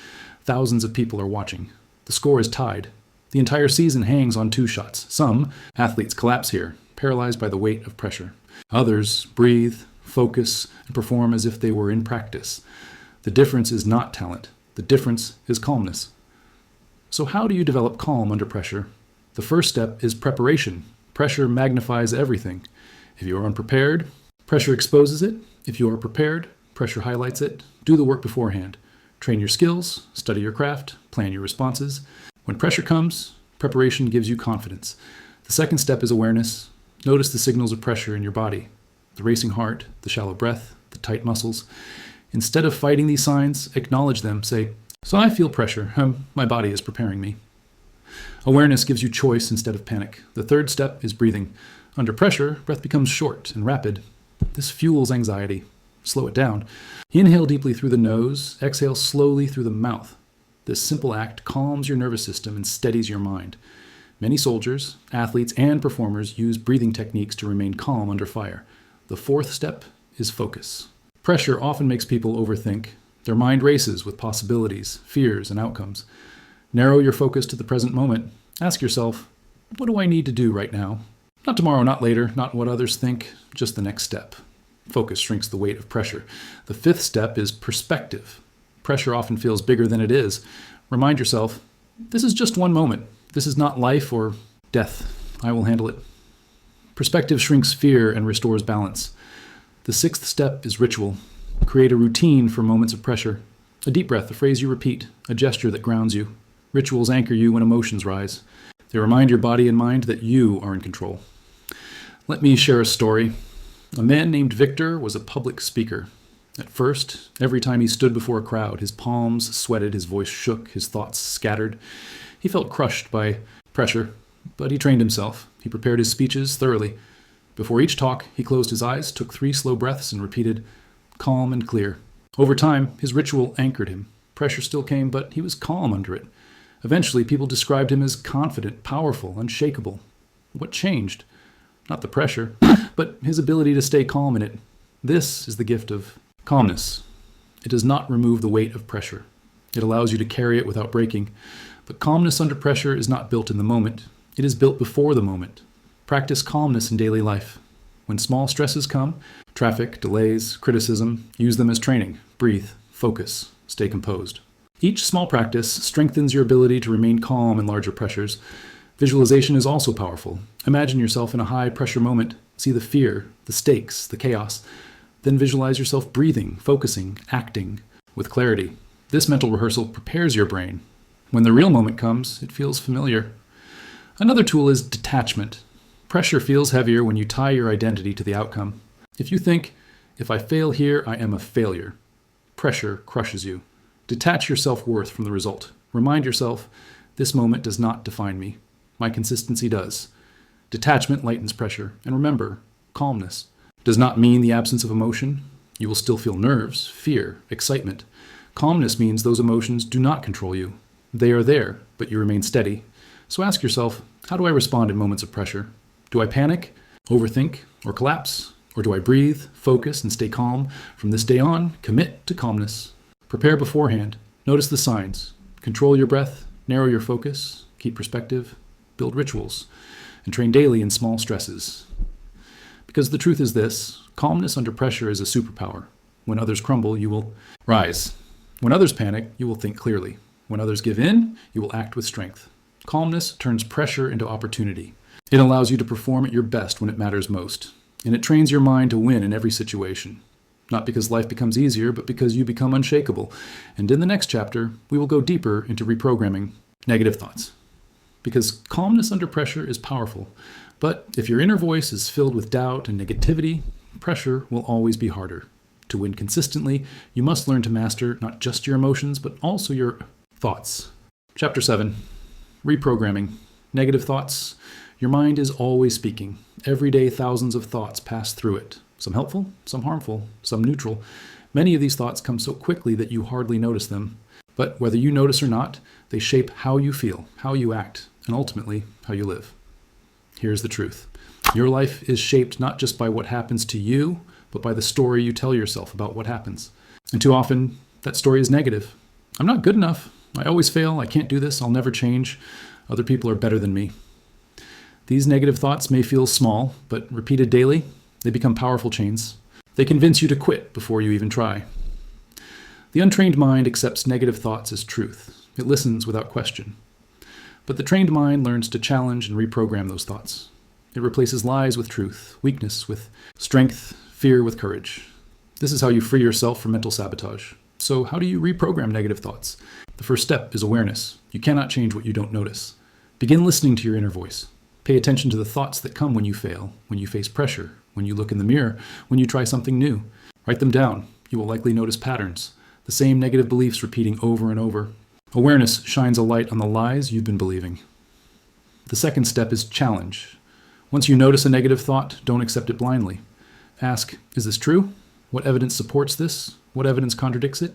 Thousands of people are watching. The score is tied. The entire season hangs on 2 shots. Some athletes collapse here, paralyzed by the weight of pressure. Others breathe, focus, and perform as if they were in practice. The difference is not talent. The difference is calmness. So how do you develop calm under pressure? The first step is preparation. Pressure magnifies everything. If you are unprepared, pressure exposes it. If you are prepared, pressure highlights it. Do the work beforehand. Train your skills, study your craft, plan your responses. When pressure comes, preparation gives you confidence. The second step is awareness. Notice the signals of pressure in your body. The racing heart, the shallow breath, the tight muscles. Instead of fighting these signs, acknowledge them. Say, so I feel pressure. My body is preparing me. Awareness gives you choice instead of panic. The third step is breathing. Under pressure, breath becomes short and rapid. This fuels anxiety. Slow it down. Inhale deeply through the nose. Exhale slowly through the mouth. This simple act calms your nervous system and steadies your mind. Many soldiers, athletes, and performers use breathing techniques to remain calm under fire. The fourth step is focus. Pressure often makes people overthink. Their mind races with possibilities, fears, and outcomes. Narrow your focus to the present moment. Ask yourself, what do I need to do right now? Not tomorrow, not later, not what others think, just the next step. Focus shrinks the weight of pressure. The fifth step is perspective. Pressure often feels bigger than it is. Remind yourself, this is just one moment. This is not life or death. I will handle it. Perspective shrinks fear and restores balance. The sixth step is ritual. Create a routine for moments of pressure. A deep breath, a phrase you repeat, a gesture that grounds you. Rituals anchor you when emotions rise. They remind your body and mind that you are in control. Let me share a story. A man named Victor was a public speaker. At first, every time he stood before a crowd, his palms sweated, his voice shook, his thoughts scattered. He felt crushed by pressure, but he trained himself. He prepared his speeches thoroughly. Before each talk, he closed his eyes, took 3 slow breaths, and repeated, calm and clear. Over time, his ritual anchored him. Pressure still came, but he was calm under it. Eventually, people described him as confident, powerful, unshakable. What changed? Not the pressure, but his ability to stay calm in it. This is the gift of calmness. It does not remove the weight of pressure. It allows you to carry it without breaking. But calmness under pressure is not built in the moment. It is built before the moment. Practice calmness in daily life. When small stresses come, traffic, delays, criticism, use them as training. Breathe, focus, stay composed. Each small practice strengthens your ability to remain calm in larger pressures. Visualization is also powerful. Imagine yourself in a high-pressure moment. See the fear, the stakes, the chaos. Then visualize yourself breathing, focusing, acting with clarity. This mental rehearsal prepares your brain. When the real moment comes, it feels familiar. Another tool is detachment. Pressure feels heavier when you tie your identity to the outcome. If you think, if I fail here, I am a failure, pressure crushes you. Detach your self-worth from the result. Remind yourself, this moment does not define me. My consistency does. Detachment lightens pressure. And remember, calmness does not mean the absence of emotion. You will still feel nerves, fear, excitement. Calmness means those emotions do not control you. They are there, but you remain steady. So ask yourself, how do I respond in moments of pressure? Do I panic, overthink, or collapse? Or do I breathe, focus, and stay calm? From this day on, commit to calmness. Prepare beforehand. Notice the signs. Control your breath, narrow your focus, keep perspective, build rituals, and train daily in small stresses. Because the truth is this, calmness under pressure is a superpower. When others crumble, you will rise. When others panic, you will think clearly. When others give in, you will act with strength. Calmness turns pressure into opportunity. It allows you to perform at your best when it matters most. And it trains your mind to win in every situation. Not because life becomes easier, but because you become unshakable. And in the next chapter, we will go deeper into reprogramming negative thoughts. because calmness under pressure is powerful. But if your inner voice is filled with doubt and negativity, pressure will always be harder. To win consistently, you must learn to master not just your emotions, but also your thoughts. Chapter 7, Reprogramming. Negative thoughts. Your mind is always speaking. Every day, thousands of thoughts pass through it. Some helpful, some harmful, some neutral. Many of these thoughts come so quickly that you hardly notice them. But whether you notice or not, they shape how you feel, how you act, and ultimately, how you live. Here's the truth. Your life is shaped not just by what happens to you, but by the story you tell yourself about what happens. And too often, that story is negative. I'm not good enough. I always fail. I can't do this. I'll never change. Other people are better than me. These negative thoughts may feel small, but repeated daily, they become powerful chains. They convince you to quit before you even try. The untrained mind accepts negative thoughts as truth. It listens without question. But the trained mind learns to challenge and reprogram those thoughts. It replaces lies with truth, weakness with strength, fear with courage. This is how you free yourself from mental sabotage. So how do you reprogram negative thoughts? The first step is awareness. You cannot change what you don't notice. Begin listening to your inner voice. Pay attention to the thoughts that come when you fail, when you face pressure, when you look in the mirror, when you try something new. Write them down. You will likely notice patterns, the same negative beliefs repeating over and over. Awareness shines a light on the lies you've been believing. The second step is challenge. Once you notice a negative thought, don't accept it blindly. Ask, is this true? What evidence supports this? What evidence contradicts it?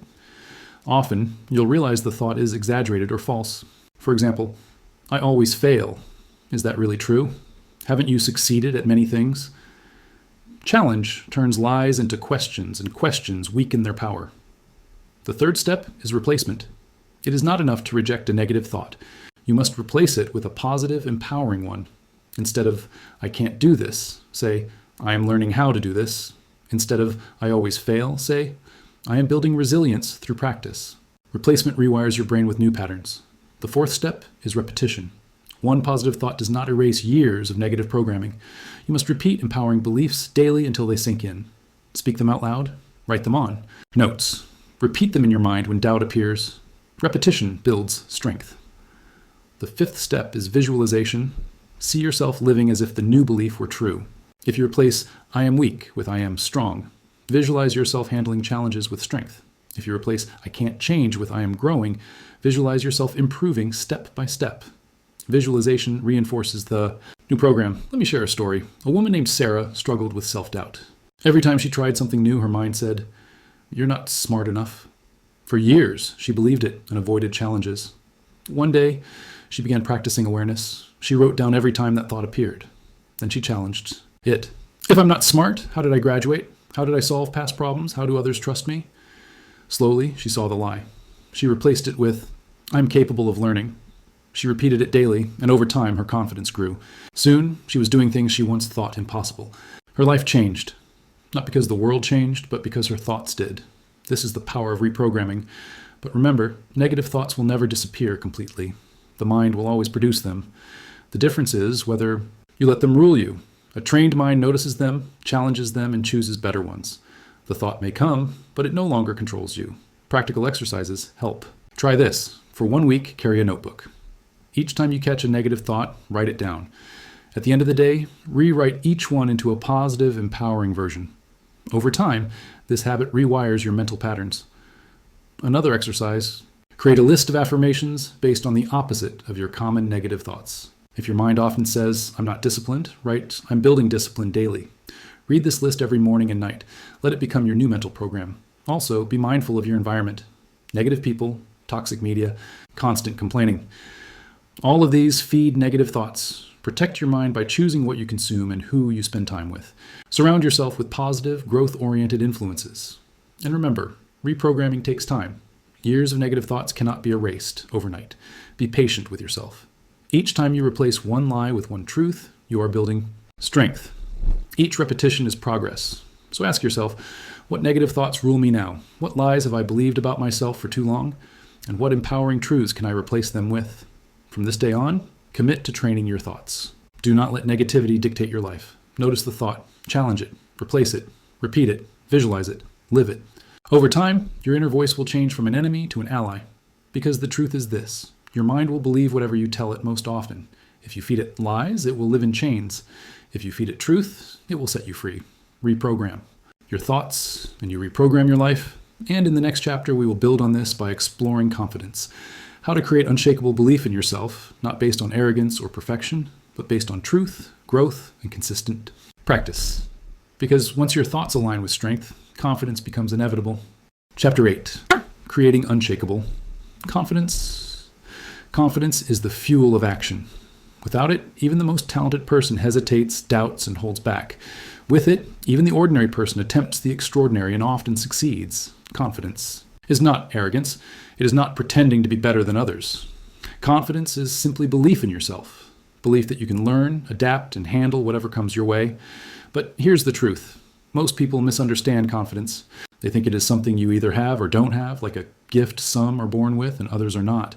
Often, you'll realize the thought is exaggerated or false. For example, I always fail. Is that really true? Haven't you succeeded at many things? Challenge turns lies into questions, and questions weaken their power. The third step is replacement. It is not enough to reject a negative thought. You must replace it with a positive, empowering one. Instead of, I can't do this, say, I am learning how to do this. Instead of, I always fail, say, I am building resilience through practice. Replacement rewires your brain with new patterns. The fourth step is repetition. One positive thought does not erase years of negative programming. You must repeat empowering beliefs daily until they sink in. Speak them out loud. Write them on. Notes. Repeat them in your mind when doubt appears. Repetition builds strength. The fifth step is visualization. See yourself living as if the new belief were true. If you replace I am weak with I am strong, visualize yourself handling challenges with strength. If you replace I can't change with I am growing, visualize yourself improving step by step. Visualization reinforces the new program. Let me share a story. A woman named Sarah struggled with self-doubt. Every time she tried something new, her mind said, "You're not smart enough." For years, she believed it and avoided challenges. One day, she began practicing awareness. She wrote down every time that thought appeared. Then she challenged it. If I'm not smart, how did I graduate? How did I solve past problems? How do others trust me? Slowly, she saw the lie. She replaced it with, I'm capable of learning. She repeated it daily, and over time, her confidence grew. Soon, she was doing things she once thought impossible. Her life changed. Not because the world changed, but because her thoughts did. This is the power of reprogramming. But remember, negative thoughts will never disappear completely. The mind will always produce them. The difference is whether you let them rule you. A trained mind notices them, challenges them, and chooses better ones. The thought may come, but it no longer controls you. Practical exercises help. Try this. For 1 week, carry a notebook. Each time you catch a negative thought, write it down. At the end of the day, rewrite each one into a positive, empowering version. Over time, this habit rewires your mental patterns. Another exercise, create a list of affirmations based on the opposite of your common negative thoughts. If your mind often says, I'm not disciplined, write, I'm building discipline daily. Read this list every morning and night. Let it become your new mental program. Also, be mindful of your environment. Negative people, toxic media, constant complaining. All of these feed negative thoughts. Protect your mind by choosing what you consume and who you spend time with. Surround yourself with positive, growth-oriented influences. And remember, reprogramming takes time. Years of negative thoughts cannot be erased overnight. Be patient with yourself. Each time you replace one lie with one truth, you are building strength. Each repetition is progress. So ask yourself, what negative thoughts rule me now? What lies have I believed about myself for too long? And what empowering truths can I replace them with? From this day on, commit to training your thoughts. Do not let negativity dictate your life. Notice the thought, challenge it, replace it, repeat it, visualize it, live it. Over time, your inner voice will change from an enemy to an ally. Because the truth is this, Your mind will believe whatever you tell it most often. If you feed it lies, it will live in chains. If you feed it truth, it will set you free. Reprogram your thoughts, and you reprogram your life. And in the next chapter, we will build on this by exploring confidence. How to create unshakable belief in yourself, not based on arrogance or perfection, but based on truth, growth, and consistent practice. Because once your thoughts align with strength, confidence becomes inevitable. Chapter 8, Creating Unshakable Confidence. Confidence is the fuel of action. Without it, even the most talented person hesitates, doubts, and holds back. With it, even the ordinary person attempts the extraordinary and often succeeds. Confidence is not arrogance. It is not pretending to be better than others. Confidence is simply belief in yourself. Belief that you can learn, adapt, and handle whatever comes your way. But here's the truth. Most people misunderstand confidence. They think it is something you either have or don't have, like a gift some are born with and others are not.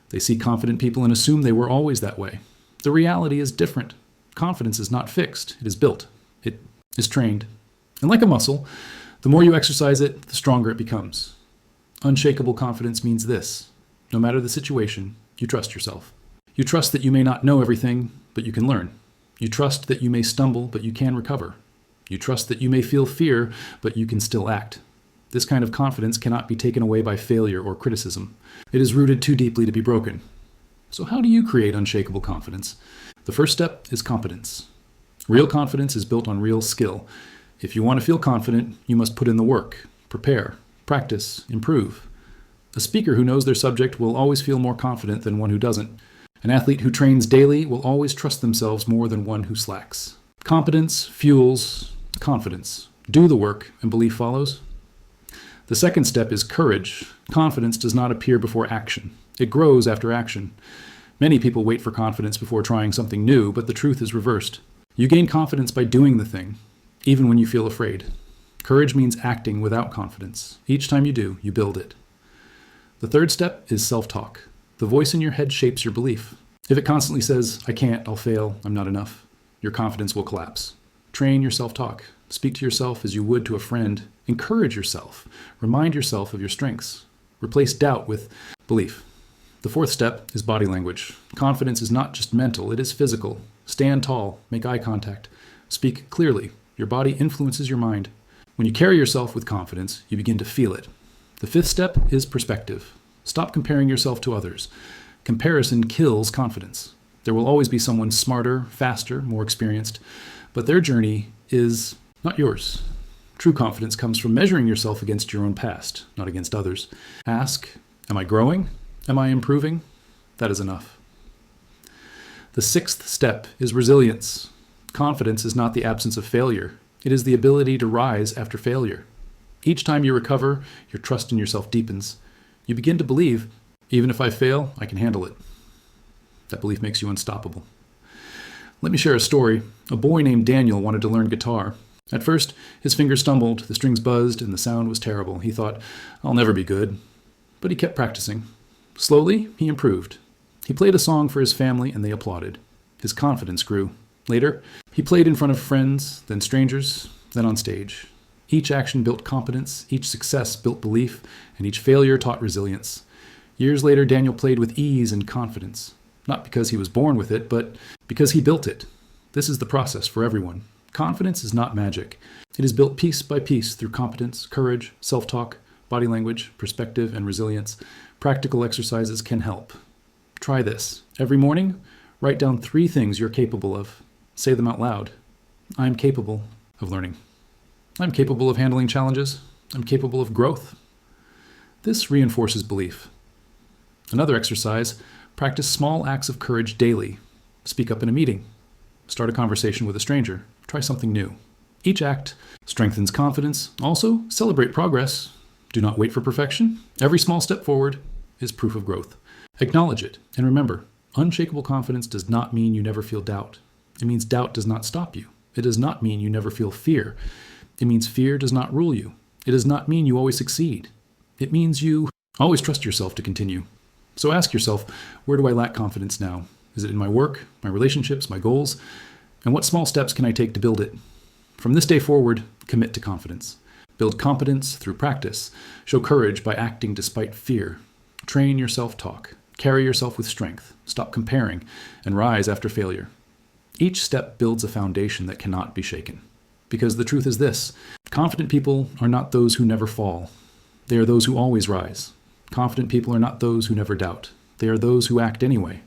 They see confident people and assume they were always that way. The reality is different. Confidence is not fixed. It is built. It is trained. And like a muscle, the more you exercise it, the stronger it becomes. Unshakable confidence means this. No matter the situation, you trust yourself. You trust that you may not know everything, but you can learn. You trust that you may stumble, but you can recover. You trust that you may feel fear, but you can still act. This kind of confidence cannot be taken away by failure or criticism. It is rooted too deeply to be broken. So how do you create unshakable confidence? The first step is competence. Real confidence is built on real skill. If you want to feel confident, you must put in the work, prepare, practice, improve. A speaker who knows their subject will always feel more confident than one who doesn't. An athlete who trains daily will always trust themselves more than one who slacks. Competence fuels confidence. Do the work, and belief follows. The second step is courage. Confidence does not appear before action. It grows after action. Many people wait for confidence before trying something new, but the truth is reversed. You gain confidence by doing the thing, even when you feel afraid. Courage means acting without confidence. Each time you do, you build it. The third step is self-talk. The voice in your head shapes your belief. If it constantly says, I can't, I'll fail, I'm not enough, your confidence will collapse. Train your self-talk. Speak to yourself as you would to a friend. Encourage yourself. Remind yourself of your strengths. Replace doubt with belief. The fourth step is body language. Confidence is not just mental, it is physical. Stand tall, make eye contact, speak clearly. Your body influences your mind. When you carry yourself with confidence, you begin to feel it. The fifth step is perspective. Stop comparing yourself to others. Comparison kills confidence. There will always be someone smarter, faster, more experienced, but their journey is not yours. True confidence comes from measuring yourself against your own past, not against others. Ask, am I growing? Am I improving? That is enough. The sixth step is resilience. Confidence is not the absence of failure. It is the ability to rise after failure. Each time you recover, your trust in yourself deepens. You begin to believe, even if I fail, I can handle it. That belief makes you unstoppable. Let me share a story. A boy named Daniel wanted to learn guitar. At first, his fingers stumbled, the strings buzzed, and the sound was terrible. He thought, I'll never be good. But he kept practicing. Slowly, he improved. He played a song for his family, and they applauded. His confidence grew. Later, he played in front of friends, then strangers, then on stage. Each action built competence, each success built belief, and each failure taught resilience. Years later, Daniel played with ease and confidence. Not because he was born with it, but because he built it. This is the process for everyone. Confidence is not magic. It is built piece by piece through competence, courage, self-talk, body language, perspective, and resilience. Practical exercises can help. Try this. Every morning, write down 3 things you're capable of. Say them out loud. I'm capable of learning. I'm capable of handling challenges. I'm capable of growth. This reinforces belief. Another exercise, practice small acts of courage daily. Speak up in a meeting. Start a conversation with a stranger. Try something new. Each act strengthens confidence. Also, celebrate progress. Do not wait for perfection. Every small step forward is proof of growth. Acknowledge it. And remember, unshakable confidence does not mean you never feel doubt. It means doubt does not stop you. It does not mean you never feel fear. It means fear does not rule you. It does not mean you always succeed. It means you always trust yourself to continue. So ask yourself, where do I lack confidence now? Is it in my work, my relationships, my goals? And what small steps can I take to build it? From this day forward, commit to confidence. Build competence through practice. Show courage by acting despite fear. Train your self-talk. Carry yourself with strength. Stop comparing, and rise after failure. Each step builds a foundation that cannot be shaken. Because the truth is this: confident people are not those who never fall. They are those who always rise. Confident people are not those who never doubt. They are those who act anyway.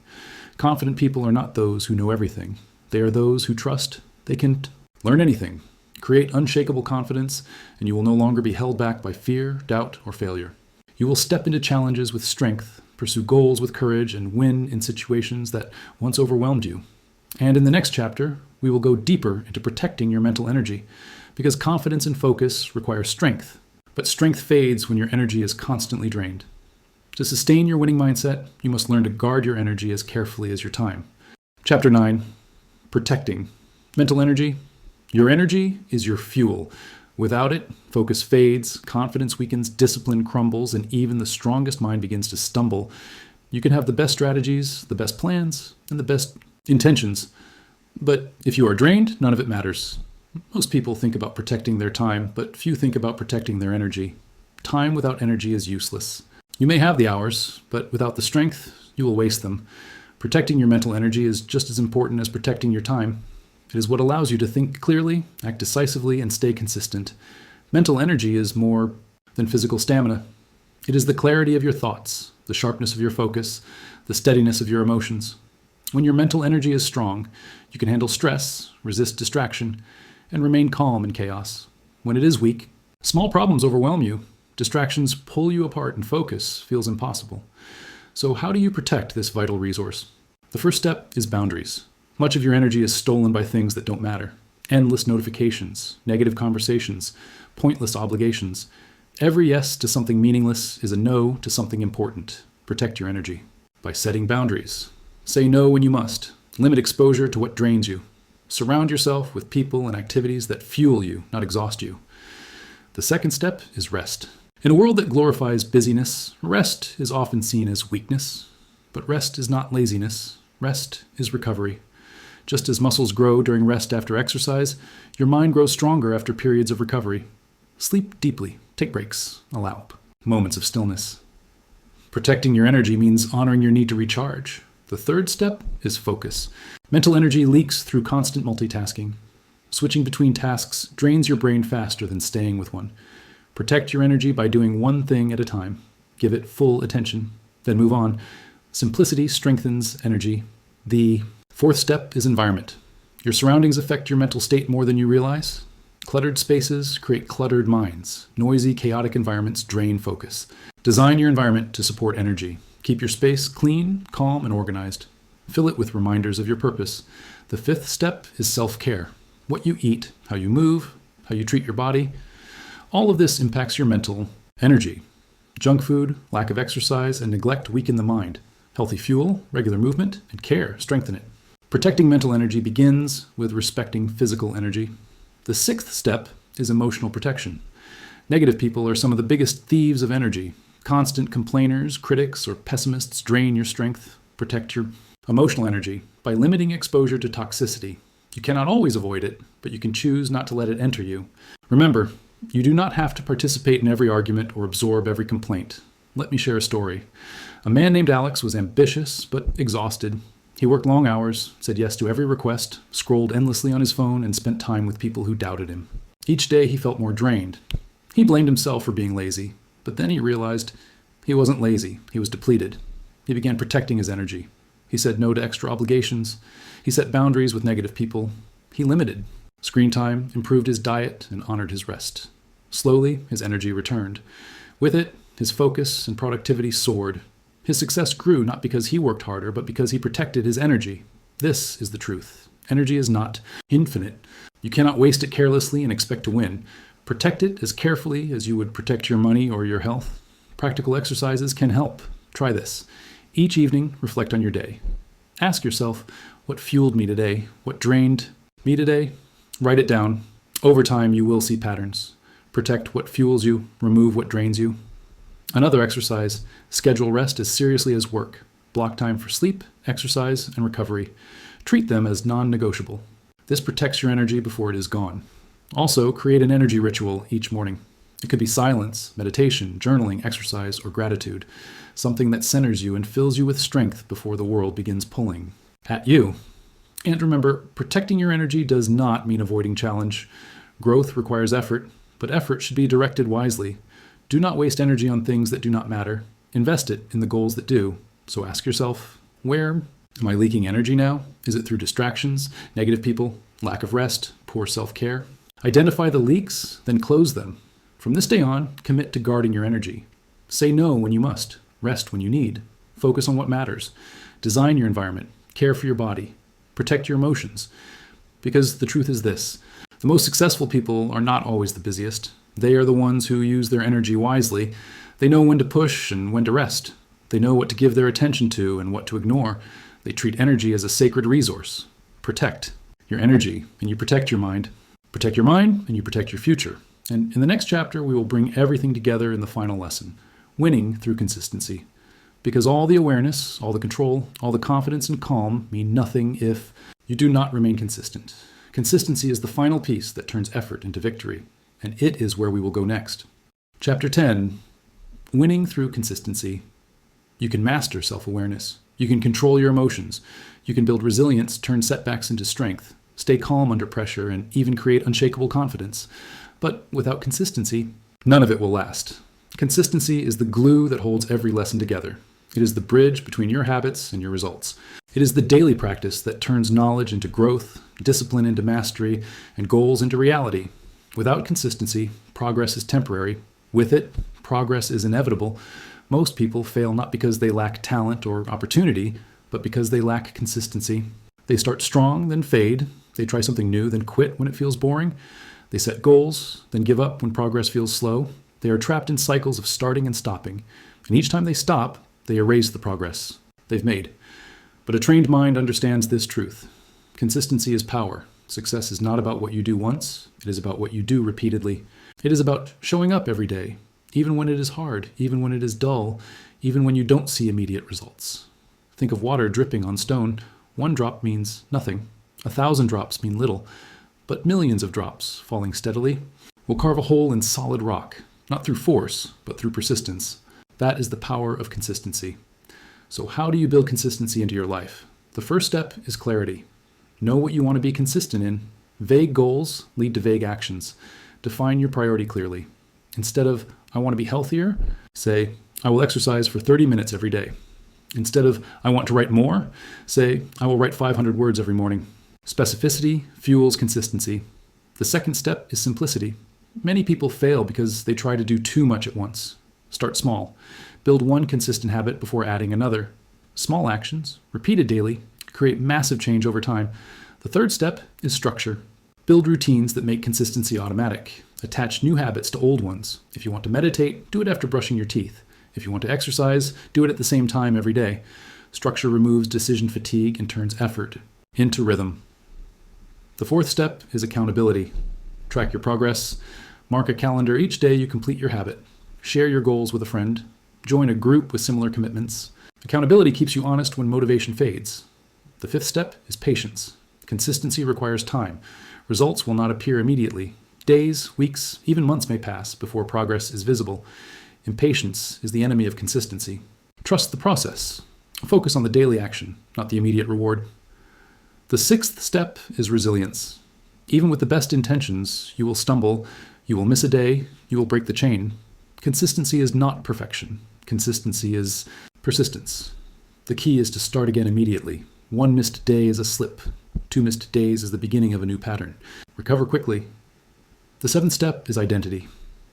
Confident people are not those who know everything. They are those who trust they can learn anything. Create unshakable confidence, and you will no longer be held back by fear, doubt, or failure. You will step into challenges with strength, pursue goals with courage, and win in situations that once overwhelmed you. And in the next chapter, we will go deeper into protecting your mental energy, because confidence and focus require strength, but strength fades when your energy is constantly drained. To sustain your winning mindset, you must learn to guard your energy as carefully as your time. Chapter 9, Protecting Mental Energy. Your energy is your fuel. Without it, focus fades, confidence weakens, discipline crumbles, and even the strongest mind begins to stumble. You can have the best strategies, the best plans, and the best intentions, but if you are drained, none of it matters. Most people think about protecting their time, but few think about protecting their energy. Time without energy is useless. You may have the hours, but without the strength, you will waste them. Protecting your mental energy is just as important as protecting your time. It is what allows you to think clearly, act decisively, and stay consistent. Mental energy is more than physical stamina. It is the clarity of your thoughts, the sharpness of your focus, the steadiness of your emotions. When your mental energy is strong, you can handle stress, resist distraction, and remain calm in chaos. When it is weak, small problems overwhelm you. Distractions pull you apart, and focus feels impossible. So how do you protect this vital resource? The first step is boundaries. Much of your energy is stolen by things that don't matter. Endless notifications, negative conversations, pointless obligations. Every yes to something meaningless is a no to something important. Protect your energy by setting boundaries. Say no when you must. Limit exposure to what drains you. Surround yourself with people and activities that fuel you, not exhaust you. The second step is rest. In a world that glorifies busyness, rest is often seen as weakness. But rest is not laziness. Rest is recovery. Just as muscles grow during rest after exercise, your mind grows stronger after periods of recovery. Sleep deeply. Take breaks. Allow moments of stillness. Protecting your energy means honoring your need to recharge. The third step is focus. Mental energy leaks through constant multitasking. Switching between tasks drains your brain faster than staying with one. Protect your energy by doing one thing at a time. Give it full attention. Then move on. Simplicity strengthens energy. The fourth step is environment. Your surroundings affect your mental state more than you realize. Cluttered spaces create cluttered minds. Noisy, chaotic environments drain focus. Design your environment to support energy. Keep your space clean, calm, and organized. Fill it with reminders of your purpose. The fifth step is self-care. What you eat, how you move, how you treat your body. All of this impacts your mental energy. Junk food, lack of exercise, and neglect weaken the mind. Healthy fuel, regular movement, and care strengthen it. Protecting mental energy begins with respecting physical energy. The sixth step is emotional protection. Negative people are some of the biggest thieves of energy. Constant complainers, critics, or pessimists drain your strength. Protect your emotional energy by limiting exposure to toxicity. You cannot always avoid it, but you can choose not to let it enter you. Remember, you do not have to participate in every argument or absorb every complaint. Let me share a story. A man named Alex was ambitious but exhausted. He worked long hours, said yes to every request, scrolled endlessly on his phone, and spent time with people who doubted him. Each day he felt more drained. He blamed himself for being lazy, but then he realized he wasn't lazy, he was depleted. He began protecting his energy. He said no to extra obligations. He set boundaries with negative people. He limited screen time, improved his diet, and honored his rest. Slowly, his energy returned. With it, his focus and productivity soared. His success grew not because he worked harder, but because he protected his energy. This is the truth. Energy is not infinite. You cannot waste it carelessly and expect to win. Protect it as carefully as you would protect your money or your health. Practical exercises can help. Try this. Each evening, reflect on your day. Ask yourself, what fueled me today? What drained me today? Write it down. Over time, you will see patterns. Protect what fuels you. Remove what drains you. Another exercise, schedule rest as seriously as work. Block time for sleep, exercise, and recovery. Treat them as non-negotiable. This protects your energy before it is gone. Also, create an energy ritual each morning. It could be silence, meditation, journaling, exercise, or gratitude, something that centers you and fills you with strength before the world begins pulling at you. And remember, protecting your energy does not mean avoiding challenge. Growth requires effort, but effort should be directed wisely. Do not waste energy on things that do not matter. Invest it in the goals that do. So ask yourself, where am I leaking energy now? Is it through distractions, negative people, lack of rest, poor self-care? Identify the leaks, then close them. From this day on, commit to guarding your energy. Say no when you must. Rest when you need. Focus on what matters. Design your environment. Care for your body. Protect your emotions. Because the truth is this: the most successful people are not always the busiest. They are the ones who use their energy wisely. They know when to push and when to rest. They know what to give their attention to and what to ignore. They treat energy as a sacred resource. Protect your energy, and you protect your mind. Protect your mind, and you protect your future. And in the next chapter, we will bring everything together in the final lesson: winning through consistency. Because all the awareness, all the control, all the confidence and calm mean nothing if you do not remain consistent. Consistency is the final piece that turns effort into victory, and it is where we will go next. Chapter 10, winning through consistency. You can master self-awareness. You can control your emotions. You can build resilience, turn setbacks into strength, stay calm under pressure, and even create unshakable confidence. But without consistency, none of it will last. Consistency is the glue that holds every lesson together. It is the bridge between your habits and your results. It is the daily practice that turns knowledge into growth, discipline into mastery, and goals into reality. Without consistency, progress is temporary. With it, progress is inevitable. Most people fail not because they lack talent or opportunity, but because they lack consistency. They start strong, then fade. They try something new, then quit when it feels boring. They set goals, then give up when progress feels slow. They are trapped in cycles of starting and stopping. And each time they stop, they erase the progress they've made. But a trained mind understands this truth. Consistency is power. Success is not about what you do once. It is about what you do repeatedly. It is about showing up every day, even when it is hard, even when it is dull, even when you don't see immediate results. Think of water dripping on stone. One drop means nothing. 1,000 drops mean little. But millions of drops, falling steadily, will carve a hole in solid rock, not through force, but through persistence. That is the power of consistency. So how do you build consistency into your life? The first step is clarity. Know what you want to be consistent in. Vague goals lead to vague actions. Define your priority clearly. Instead of, I want to be healthier, say, I will exercise for 30 minutes every day. Instead of, I want to write more, say, I will write 500 words every morning. Specificity fuels consistency. The second step is simplicity. Many people fail because they try to do too much at once. Start small. Build one consistent habit before adding another. Small actions, repeated daily, create massive change over time. The third step is structure. Build routines that make consistency automatic. Attach new habits to old ones. If you want to meditate, do it after brushing your teeth. If you want to exercise, do it at the same time every day. Structure removes decision fatigue and turns effort into rhythm. The fourth step is accountability. Track your progress. Mark a calendar each day you complete your habit. Share your goals with a friend. Join a group with similar commitments. Accountability keeps you honest when motivation fades. The fifth step is patience. Consistency requires time. Results will not appear immediately. Days, weeks, even months may pass before progress is visible. Impatience is the enemy of consistency. Trust the process. Focus on the daily action, not the immediate reward. The sixth step is resilience. Even with the best intentions, you will stumble, you will miss a day, you will break the chain. Consistency is not perfection. Consistency is persistence. The key is to start again immediately. One missed day is a slip. 2 missed days is the beginning of a new pattern. Recover quickly. The seventh step is identity.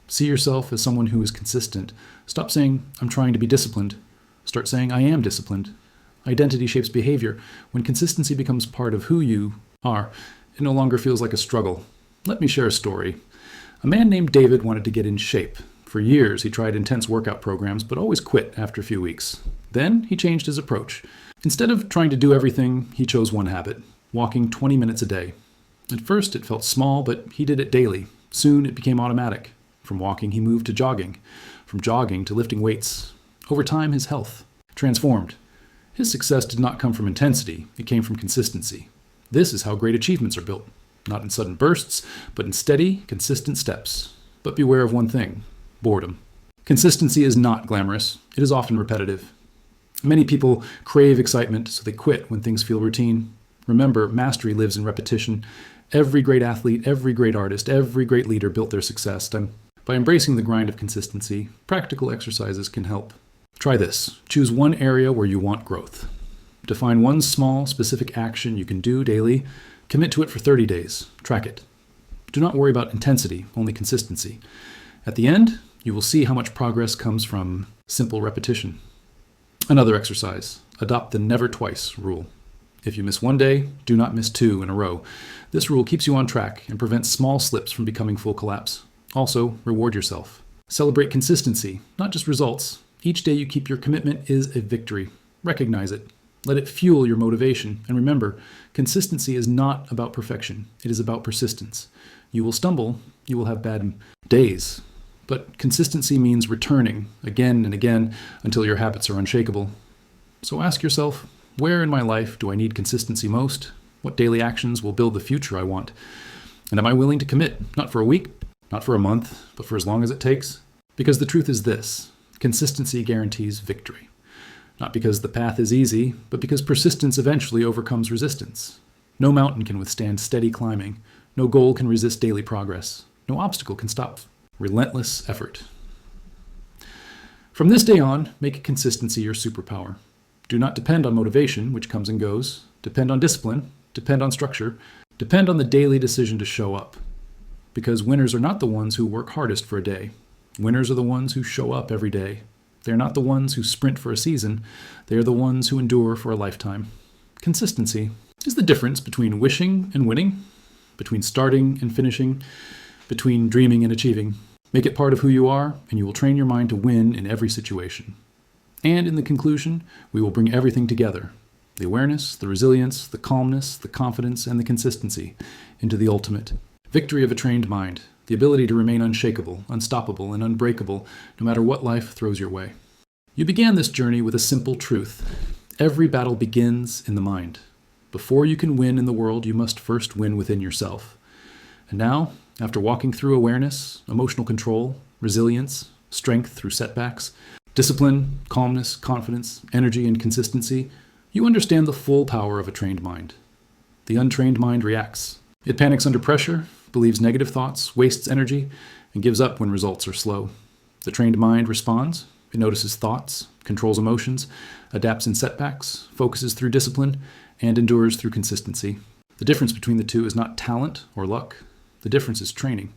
See yourself as someone who is consistent. Stop saying, I'm trying to be disciplined. Start saying, I am disciplined. Identity shapes behavior. When consistency becomes part of who you are, it no longer feels like a struggle. Let me share a story. A man named David wanted to get in shape. For years, he tried intense workout programs, but always quit after a few weeks. Then he changed his approach. Instead of trying to do everything, he chose one habit, walking 20 minutes a day. At first, it felt small, but he did it daily. Soon, it became automatic. From walking, he moved to jogging. From jogging to lifting weights. Over time, his health transformed. His success did not come from intensity. It came from consistency. This is how great achievements are built. Not in sudden bursts, but in steady, consistent steps. But beware of one thing: boredom. Consistency is not glamorous. It is often repetitive. Many people crave excitement, so they quit when things feel routine. Remember, mastery lives in repetition. Every great athlete, every great artist, every great leader built their success by embracing the grind of consistency. Practical exercises can help. Try this. Choose one area where you want growth. Define one small, specific action you can do daily. Commit to it for 30 days. Track it. Do not worry about intensity, only consistency. At the end, you will see how much progress comes from simple repetition. Another exercise. Adopt the never twice rule. If you miss one day, do not miss 2 in a row. This rule keeps you on track and prevents small slips from becoming full collapse. Also, reward yourself. Celebrate consistency, not just results. Each day you keep your commitment is a victory. Recognize it. Let it fuel your motivation. And remember, consistency is not about perfection. It is about persistence. You will stumble. You will have bad days. But consistency means returning again and again until your habits are unshakable. So ask yourself, where in my life do I need consistency most? What daily actions will build the future I want? And am I willing to commit, not for a week, not for a month, but for as long as it takes? Because the truth is this: consistency guarantees victory. Not because the path is easy, but because persistence eventually overcomes resistance. No mountain can withstand steady climbing. No goal can resist daily progress. No obstacle can stop relentless effort. From this day on, make consistency your superpower. Do not depend on motivation, which comes and goes. Depend on discipline. Depend on structure. Depend on the daily decision to show up. Because winners are not the ones who work hardest for a day. Winners are the ones who show up every day. They are not the ones who sprint for a season. They are the ones who endure for a lifetime. Consistency is the difference between wishing and winning, between starting and finishing, between dreaming and achieving. Make it part of who you are, and you will train your mind to win in every situation. And in the conclusion, we will bring everything together: the awareness, the resilience, the calmness, the confidence, and the consistency into the ultimate victory of a trained mind, the ability to remain unshakable, unstoppable, and unbreakable no matter what life throws your way. You began this journey with a simple truth: every battle begins in the mind. Before you can win in the world, you must first win within yourself. And now, after walking through awareness, emotional control, resilience, strength through setbacks, discipline, calmness, confidence, energy, and consistency, you understand the full power of a trained mind. The untrained mind reacts. It panics under pressure, believes negative thoughts, wastes energy, and gives up when results are slow. The trained mind responds. It notices thoughts, controls emotions, adapts in setbacks, focuses through discipline, and endures through consistency. The difference between the two is not talent or luck. The difference is training.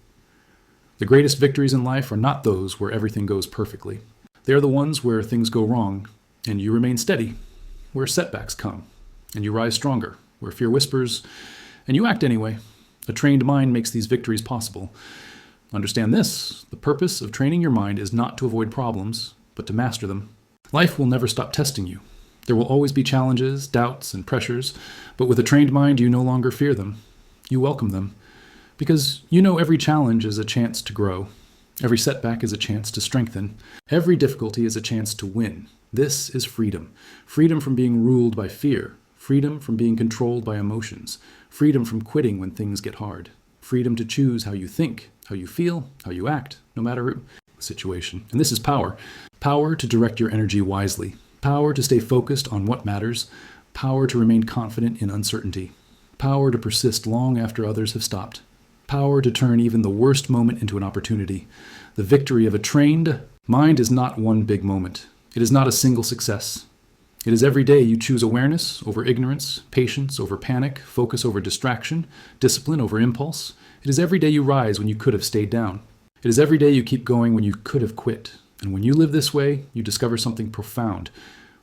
The greatest victories in life are not those where everything goes perfectly. They are the ones where things go wrong, and you remain steady, where setbacks come, and you rise stronger, where fear whispers, and you act anyway. A trained mind makes these victories possible. Understand this: the purpose of training your mind is not to avoid problems, but to master them. Life will never stop testing you. There will always be challenges, doubts, and pressures, but with a trained mind, you no longer fear them. You welcome them, because you know every challenge is a chance to grow. Every setback is a chance to strengthen. Every difficulty is a chance to win. This is freedom. Freedom from being ruled by fear. Freedom from being controlled by emotions. Freedom from quitting when things get hard. Freedom to choose how you think, how you feel, how you act, no matter the situation. And this is power. Power to direct your energy wisely. Power to stay focused on what matters. Power to remain confident in uncertainty. Power to persist long after others have stopped. Power to turn even the worst moment into an opportunity. The victory of a trained mind is not one big moment. It is not a single success. It is every day you choose awareness over ignorance, patience over panic, focus over distraction, discipline over impulse. It is every day you rise when you could have stayed down. It is every day you keep going when you could have quit. And when you live this way, you discover something profound.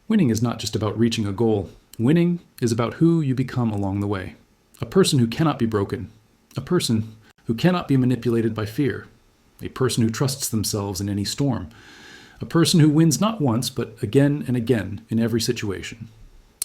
Winning is not just about reaching a goal. Winning is about who you become along the way. A person who cannot be broken. A person who cannot be manipulated by fear. A person who trusts themselves in any storm. A person who wins not once, but again and again in every situation.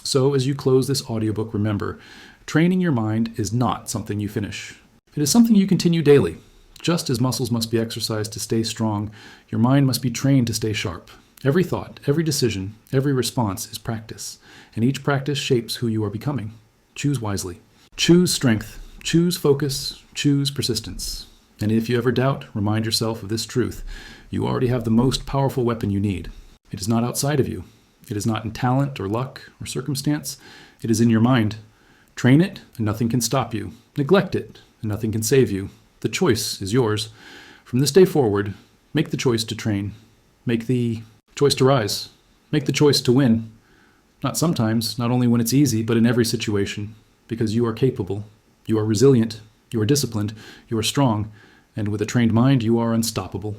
So as you close this audiobook, remember, training your mind is not something you finish. It is something you continue daily. Just as muscles must be exercised to stay strong, your mind must be trained to stay sharp. Every thought, every decision, every response is practice, and each practice shapes who you are becoming. Choose wisely. Choose strength. Choose focus. Choose persistence. And if you ever doubt, remind yourself of this truth. You already have the most powerful weapon you need. It is not outside of you. It is not in talent or luck or circumstance. It is in your mind. Train it, and nothing can stop you. Neglect it, and nothing can save you. The choice is yours. From this day forward, make the choice to train. Make the choice to rise. Make the choice to win. Not sometimes, not only when it's easy, but in every situation. Because you are capable. You are resilient. You are disciplined. You are strong. And with a trained mind, you are unstoppable.